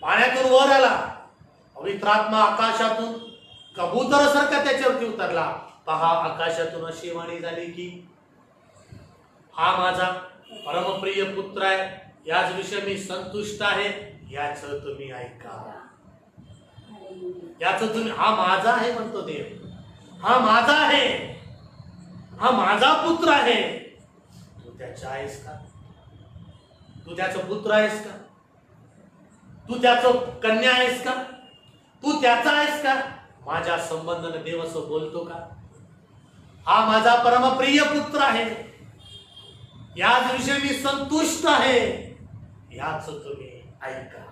पाण्यातून वर आला, पवित्र आत्मा आकाशातून कबुतरासारखा त्याच्यावरती उतरला. पहा, आकाशातून अशी वाणी झाली की हा माझा परमप्रिय पुत्र आहे, याच विषयी मी संतुष्ट आहे, याच तुम्ही ऐका. याच तुम्ही, हा माझा आहे म्हणतो देव. हा माझा आहे, हा माझा पुत्र आहे. तू त्याचा आहेस का? तू त्याचा पुत्र आहेस का? तू त्याचं कन्या आहेस का? तू त्याचा आहेस का? माझ्या संबंधाने देव असं बोलतो का? हा माझा परमप्रिय पुत्र आहे, याच विषयी मी संतुष्ट आहे, याच तुम्ही ऐका.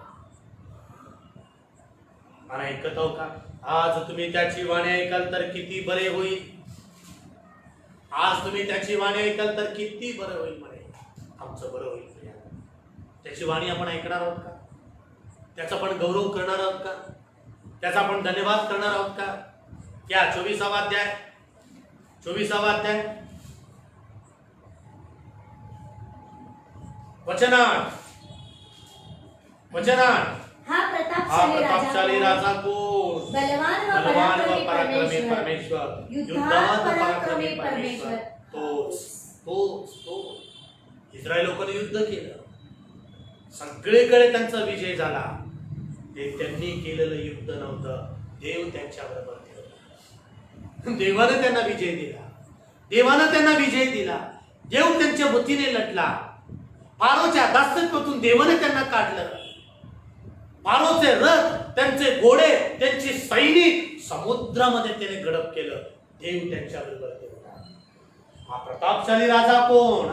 मला ऐकत हो का? आज तुम्ही त्याची वाणी ऐकाल तर किती बरे होईल. आज तुम्ही त्याची वाणी ऐकाल तर किती बरं होईल. म्हणे आमचं बरं होईल. त्याची वाणी आपण ऐकणार आहोत का? त्याचा पण गौरव करणार आहोत का? त्याचा आपण धन्यवाद करणार आहोत का? क्या 24वा अध्याय 24वा अध्याय वचनात हा हा प्रतापशाली राजा कोण? बलवान व पराक्रमी पराक्रमी परमेश्वर, युद्धात पराक्रमी परमेश्वर. तो इस्रायल लोकांनी युद्ध केलं, सगळीकडे त्यांचा विजय झाला. ते त्यांनी केलेलं युद्ध नव्हतं, देव त्यांच्या बरोबर होता. देवानं त्यांना विजय दिला, देवानं त्यांना विजय दिला. देव त्यांच्या वतीने लढला. फारोच्या दास्यत्वातून देवाने त्यांना काढलं. फारोचे रथ, त्यांचे घोडे, त्यांचे सैनिक समुद्रामध्ये त्याने गडप केलं. देव त्यांच्या बरोबर होता. हा प्रतापशाली राजा कोण?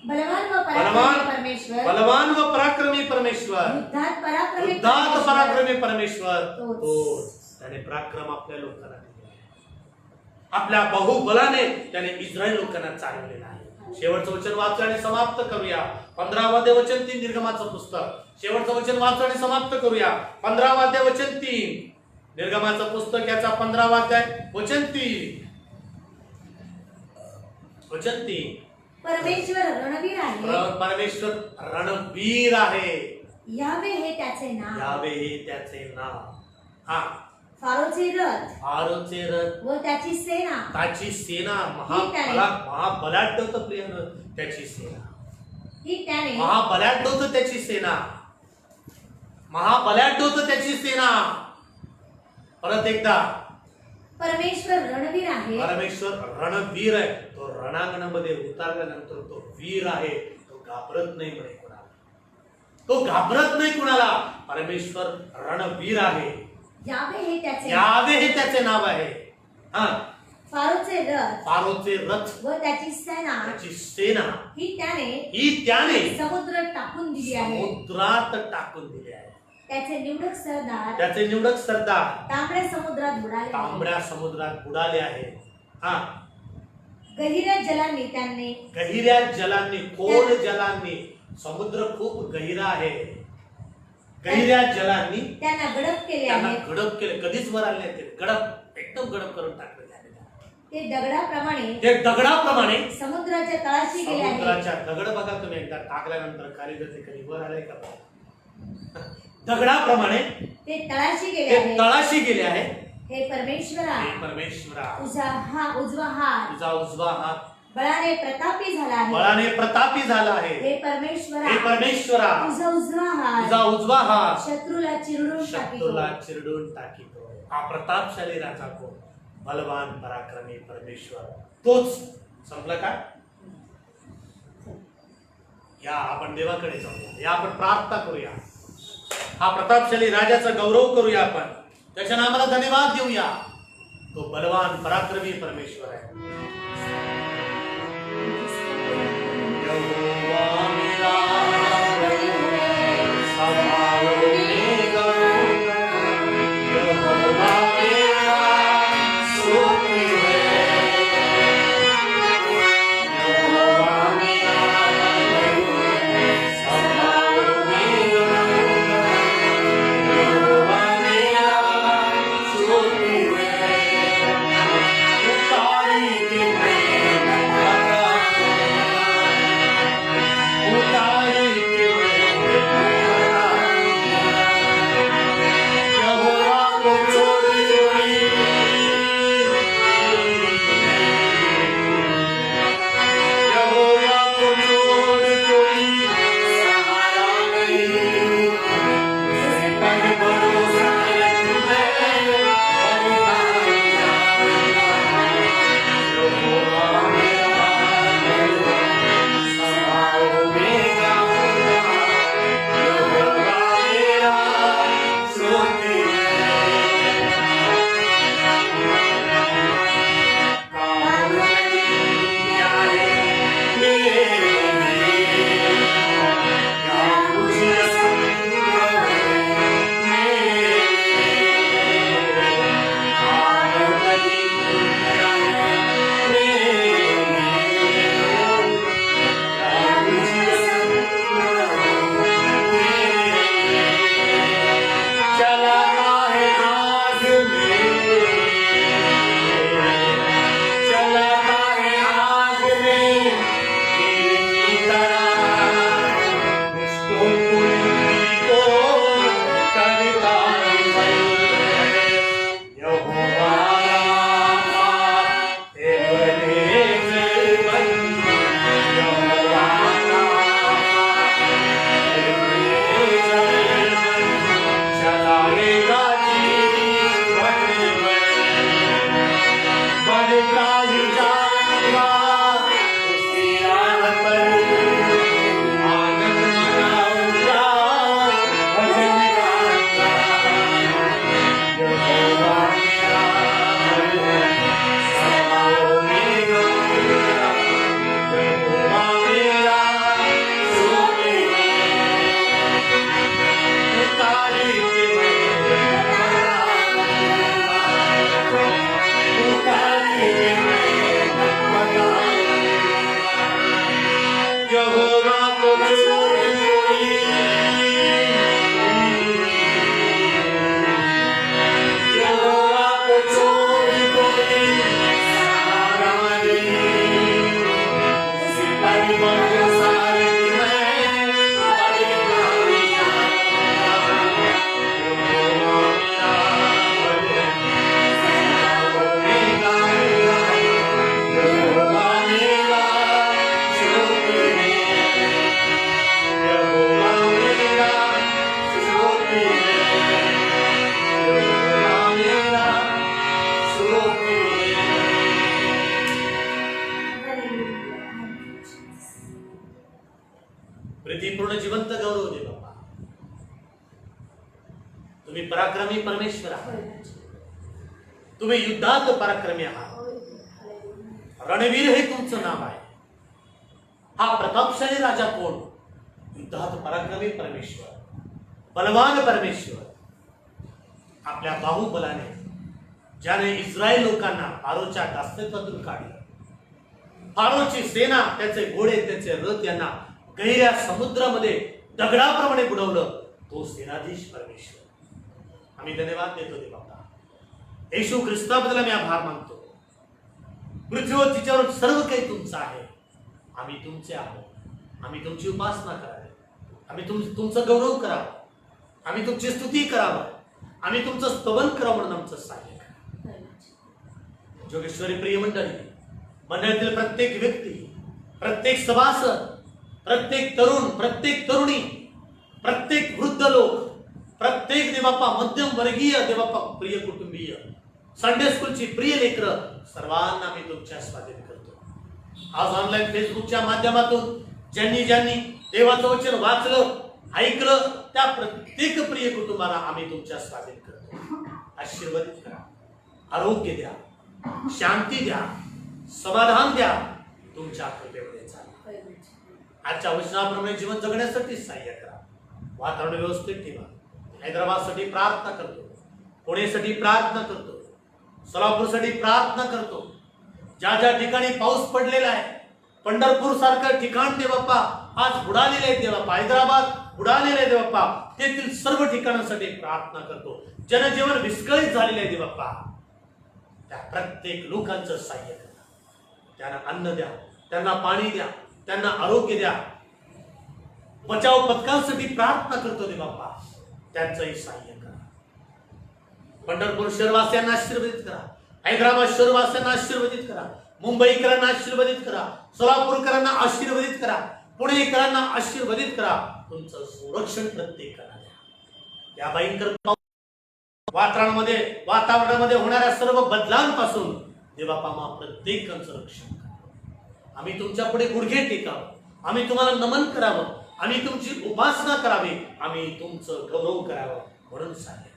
बलवान व पराक्रमी परमेश्वर, बलवान व पराक्रमी परमेश्वर, युद्धात युद्धात पराक्रमी परमेश्वर. तोच. त्याने पराक्रम आपल्या लोकांना दिले. आपल्या बाहुबलाने त्याने इस्रायल लोकांना चालवलेला आहे. शेवटचं वचन वाचू आणि समाप्त करूया. 15वा वचन 3 निर्गमाचं पुस्तक. शेवटचं वचन वाचू आणि समाप्त करूया. 15वा वचन 3 निर्गमाचं पुस्तक, याचा 15वा अध्याय वचन 3. वचन 3. परमेश्वर रणवीर आहे. परमेश्वर रणवीर आहे. यावे हे त्याचे नाव. यावे हे त्याचे नाव. फारोचे रथ, फारोचे रथ व त्याची सेना, त्याची सेना त्याने. महाबलाढ्य होतं प्रियानं त्याची सेना. ही त्याने महाबलाढ्य होतं त्याची सेना. महाबलाढ्य होतं त्याची सेना. परत एकदा, परमेश्वर रणवीर आहे. परमेश्वर रणवीर आहे. तो रणांगणामध्ये उतरल्यानंतर तो वीर आहे. तो घाबरत नाही म्हणे कुणाला. तो घाबरत नाही कुणाला. परमेश्वर रणवीर आहे. यावे हे त्याचे यावे हे त्याचे नाव आहे. फारोचे रथ, फारोचे रथ व त्याची सेना, त्याची सेना ही त्याने समुद्र टाकून दिली आहे. समुद्रात टाकून दिले आहे. त्याचे निवडक सरदार त्याचे निवडक सरदार तांबड्या समुद्रात बुडाले. तांबड्या समुद्रात बुडाले आहेत. गहिऱ्या जलांनी त्यांनी, गहिऱ्या जलांनी, खोल जलांनी, समुद्र खूप गहिरा आहे. गहिऱ्या जलांनी त्यांना गडप केले त्यांना आहे. गडप केले. कधीच वर आले ते गडप, एकदम गडप करून टाकले. ते दगडाप्रमाणे, ते दगडाप्रमाणे समुद्राच्या तळाशी गेले आहे. समुद्राच्या दगड बघा तुम्ही एकदा टाकल्यानंतर खाली जाते, कधी वर आले का? दगडाप्रमाणे ते तळाशी गेले ते आहे. तळाशी गेले आहे. हे परमेश्वरा, हे परमेश्वरा, उजवा हात तुझा उजवा हात बळाने प्रतापी झाला आहे. बळाने प्रतापी झाला आहे. हे परमेश्वरा, हे परमेश्वरा, तुझा उजवा हात तुझा उजवा हात शत्रूला चिरडून शत्रूला टाकीतो. चिरडून टाकीतो. हा प्रतापशाली राजा कोण? बलवान पराक्रमी परमेश्वर. तोच. संपलं का? या आपण देवाकडे जाऊया. या आपण प्रार्थना करूया. हा प्रतापशाली राजाचा गौरव करूया. आपण त्याच्या नामाला धन्यवाद देऊया. तो बलवान पराक्रमी परमेश्वर आहे. यहोवा मेरा बल है, संभालो मेरा. यहोवा मेरा सुख है. यहोवा मेरा बल है, संभालो मेरा. यहोवा मेरा सुख है. उतारी के प्रेम का उतारी तुम्ही पराक्रमी परमेश्वर आहात, तुम्ही युद्धात पराक्रमी आहात, रणवीर हे तुमचं नाव आहे. हा प्रतापशाली राजा कोण? युद्धात पराक्रमी परमेश्वर, बलवान परमेश्वर. आपल्या बाहुबलाने ज्याने इस्रायल लोकांना फारोच्या दास्यत्वातून काढलं, फारोची सेना, त्याचे घोडे, त्याचे रथ यांना गहिऱ्या समुद्रामध्ये दगडाप्रमाणे बुडवलं, तो सेनाधीश परमेश्वर. आम्ही धन्यवाद देतो देव बाबा. येशू ख्रिस्ताबद्दल आम्ही आभार मानतो. पृथ्वीवर तिच्यावर सर्व काही तुमचं आहे. आम्ही तुमचे आहोत. आम्ही तुमची उपासना करावी, आम्ही तुमचं गौरव करावं, आम्ही तुमची स्तुती करावं, आम्ही तुमचं स्तवन करावं म्हणून आमचं सहाय्य करा. जोगेश्वरी प्रिय मंडळातील प्रत्येक व्यक्ती, प्रत्येक सभासद, प्रत्येक तरुण, प्रत्येक तरुणी, प्रत्येक वृद्ध लोक, प्रत्येक देवाप्पा मध्यम वर्गीय देवाप्पा प्रिय कुटुंबीय, संडे स्कूलची प्रिय लेकरं, सर्वांना मी तुमच्या स्वाधीन करतो. आज ऑनलाईन फेसबुकच्या माध्यमातून ज्यांनी ज्यांनी देवाचं वचन वाचलं, ऐकलं, त्या प्रत्येक प्रिय कुटुंबाला आम्ही तुमच्या स्वाधीन करतो. आशीर्वादित करा, आरोग्य द्या, शांती द्या, समाधान द्या. तुमच्या कृपेमध्ये चाला. आजच्या वचनाप्रमाणे जीवन जगण्यासाठी सहाय्य करा. वातावरण व्यवस्थित ठेवा. हैदराबादसाठी प्रार्थना करतो, पुणेसाठी प्रार्थना करतो, सोलापूरसाठी प्रार्थना करतो. ज्या ज्या ठिकाणी पाऊस पडलेला आहे, पंढरपूर सारखं ठिकाण देवाप्पा आज बुडालेले आहे देवाप्पा, हैदराबाद बुडालेले आहे देवाप्पा, तेथील सर्व ठिकाणांसाठी प्रार्थना करतो. जनजीवन विस्कळीत झालेले आहे देवाप्पा, त्या प्रत्येक लोकांचं सहाय्य करा. त्यांना अन्न द्या, त्यांना पाणी द्या, त्यांना आरोग्य द्या. बचाव पथकांसाठी प्रार्थना करतो देवाप्पा, त्यांचंही सहाय्य करा. पंढरपूर शहरवासियांना आशीर्वादित करा, हैदराबाद शहरवासियांना आशीर्वादित करा, मुंबईकरांना आशीर्वादित करा, सोलापूरकरांना आशीर्वादित करा, पुणेकरांना आशीर्वादित करा. तुमचं संरक्षण प्रत्येकाला द्या. या भयंकर वातावरणामध्ये होणाऱ्या सर्व बदलांपासून देवापामा प्रत्येकाचं रक्षण करा. आम्ही तुमच्या पुढे गुडघे टेकावं, आम्ही तुम्हाला नमन करावं, आम्ही तुमची उपासना करावी, आम्ही तुमचं गौरव करावं म्हणून सांगितलं.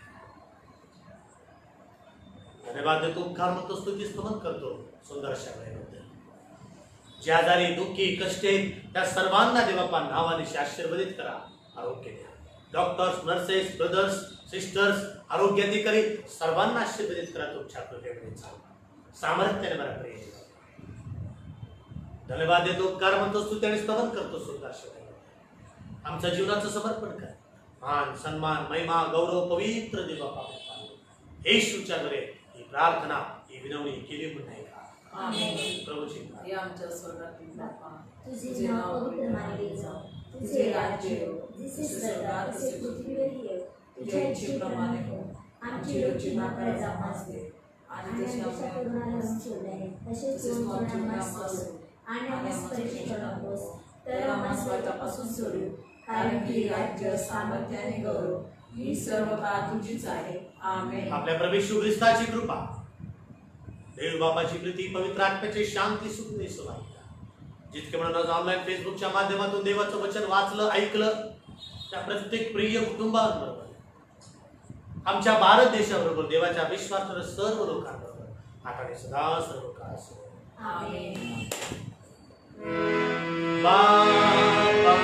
धन्यवाद देतो, उपकार म्हणतो, स्तुती स्तवन करतो सुंदर अशा वेळेबद्दल. जे आजारी, दुःखी, कष्टे त्या सर्वांना देवापा नावाने आशीर्वादित करा, आरोग्य द्या. डॉक्टर्स, नर्सेस, ब्रदर्स, सिस्टर्स, आरोग्य अधिकारी सर्वांना आशीर्वादित करा. तुमच्या कृपेमध्ये चालवा, सामर्थ्याने मला प्रिय. धन्यवाद देतो, उपकार म्हणतो, स्तुती आणि स्तवन करतो सुंदर अशा वेळेबद्दल. आमचं जीवनाचं समर्पण कर. मान, सन्मान, महिमा, गौरव पवित्र देवापा येशूच्या द्वारे ही प्रार्थना, ही विनवणी केली म्हणून आहे का? आमेन. प्रभूची हे आमच्या स्वर्गातील बापा, तुझे नाव पवित्र मानले जाओ, तुझे राज्य येवो, जसे स्वर्गात तसे पृथ्वीवर येवो. तुझ्या इच्छेप्रमाणे हो. आमची रोजची भाकर आम्हास दे, आणि जशी आमच्या करुणाला सोडले तसेच आम्हाला आणि आम्हास परीक्षेत नकोस, तर आम्हास वाईटापासून सोडू. कारण की राज्य, सामर्थ्य आणि गौरव ही सर्व काळ तुझीच आहे. आमेन. आपल्या प्रभू येशू ख्रिस्ताची कृपा, देव बापाची प्रीती, पवित्र आत्म्याची शांती, सुख आणि समाधान जितके म्हणून आज ऑनलाईन फेसबुकच्या माध्यमातून देवाचं वचन वाचलं, ऐकलं, त्या प्रत्येक प्रिय कुटुंबाबरोबर, आमच्या भारत देशाबरोबर, देवाच्या विश्वासावर सर्व लोकांबरोबर आता सदा सर्व काळ असो. आमेन. बाबा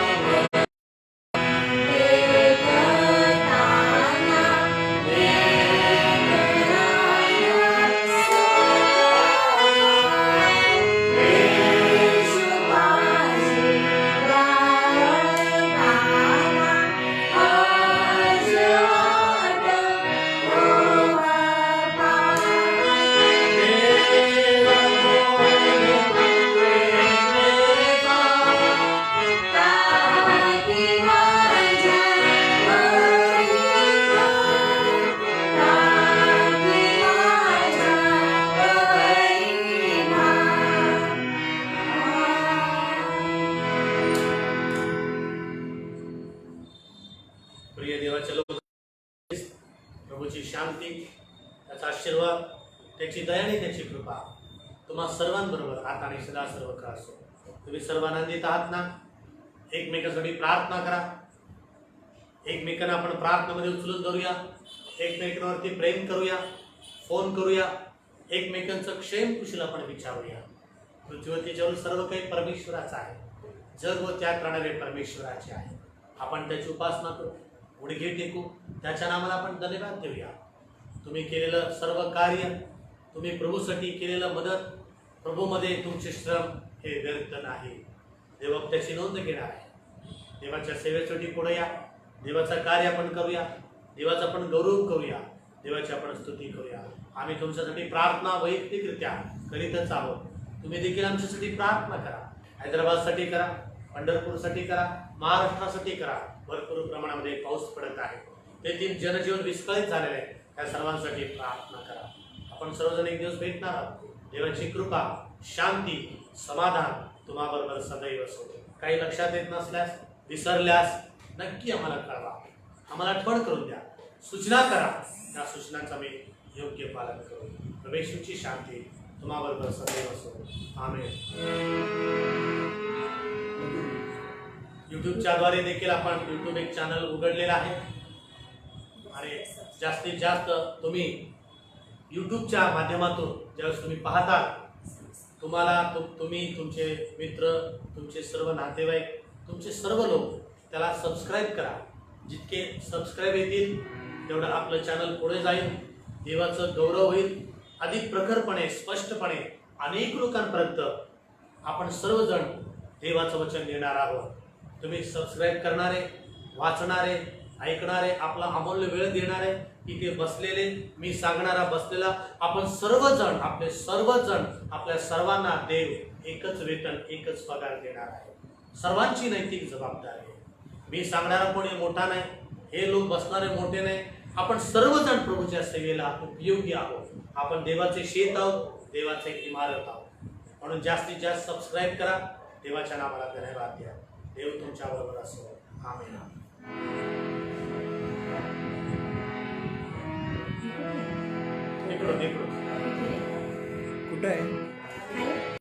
प्रिय देवाच्या लोक, प्रभूची शांती, त्याचा आशीर्वाद, त्याची दया आणि त्याची कृपा तुम्हा सर्वांबरोबर आता आणि सदा सर्व काळ असो. तुम्ही सर्व आनंदित आहात ना? एकमेकांसाठी प्रार्थना करा, एकमेकांना आपण प्रार्थनेमध्ये उचलून धरूया. एकमेकांवरती प्रेम करूया, फोन करूया, एकमेकांचं क्षेम कुशल आपण विचारूया. पृथ्वीवरती जवळ सर्व काही परमेश्वराचं आहे. जग व त्यात राहणारे परमेश्वराचे आहे. आपण त्याची उपासना करू, गुडघे टेकू, त्याच्या नावाला आपण धन्यवाद देऊया. तुम्ही केलेलं सर्व कार्य, तुम्ही प्रभूसाठी केलेलं मदत, प्रभूमध्ये तुमचे श्रम हे व्यर्थ नाही. देव त्याची नोंद घेणार आहे. देवाच्या सेवेसाठी पुढे या, देवाचं कार्य आपण करूया, देवाचा आपण गौरव करूया, देवाची आपण स्तुती करूया. आम्ही तुमच्यासाठी प्रार्थना वैयक्तिकरित्या करीतच आहोत. तुम्ही देखील आमच्यासाठी प्रार्थना करा. हैदराबादसाठी करा, पंढरपूरसाठी करा, महाराष्ट्रासाठी करा. भरपूर प्रमाणामध्ये पाऊस पडत आहे, तेथील जनजीवन विस्कळीत झालेलं आहे. त्या सर्वांसाठी प्रार्थना करा. आपण सर्वजण एक दिवस भेटणार आहोत. देवाची कृपा, शांती, समाधान तुम्हाबरोबर सदैव असो. काही लक्षात येत नसल्यास, विसरल्यास नक्की आम्हाला कळवा. आम्हाला आठवण करून द्या, सूचना करा. त्या सूचनांचं आम्ही योग्य पालन करू. प्रभूची शांती तुम्हाबरोबर सदैव असो. आमेन. यूट्यूबच्या द्वारे देखील आपण यूट्यूब एक चॅनल उघडलेला आहे आणि जास्तीत जास्त तुम्ही यूट्यूबच्या माध्यमातून ज्यावेळेस तुम्ही पाहता, तुम्हाला तुम्ही, तुमचे मित्र, तुमचे सर्व नातेवाईक, तुमचे सर्व लोक त्याला सबस्क्राईब करा. जितके सबस्क्राईब येतील तेवढं आपलं चॅनल पुढे जाईल, देवाचं गौरव होईल. अधिक प्रखरपणे, स्पष्टपणे अनेक लोकांपर्यंत आपण सर्वजण देवाचं वचन देणार आहोत. तुम्ही सबस्क्राईब करणारे, वाचणारे, ऐकणारे, आपला अमूल्य वेळ देणारे, इथे बसलेले, मी सांगणारा बसलेला, आपण सर्वजण, आपले सर्वजण, आपल्या सर्वांना देव एकच वेतन, एकच पगार देणार आहे. सर्वांची नैतिक जबाबदारी आहे. मी सांगणारा कोणी मोठा नाही, हे लोक बसणारे मोठे नाही. आपण सर्वजण प्रभूच्या सेवेला उपयोगी आहोत. आपण देवाचे शेत आहोत, देवाचे इमारत आहोत. म्हणून जास्तीत जास्त सबस्क्राईब करा. देवाच्या नावाला धन्यवाद द्या. देव तुमच्या बरोबर असो. आमेन. इकडून कुठे आहे? कुठं आहे?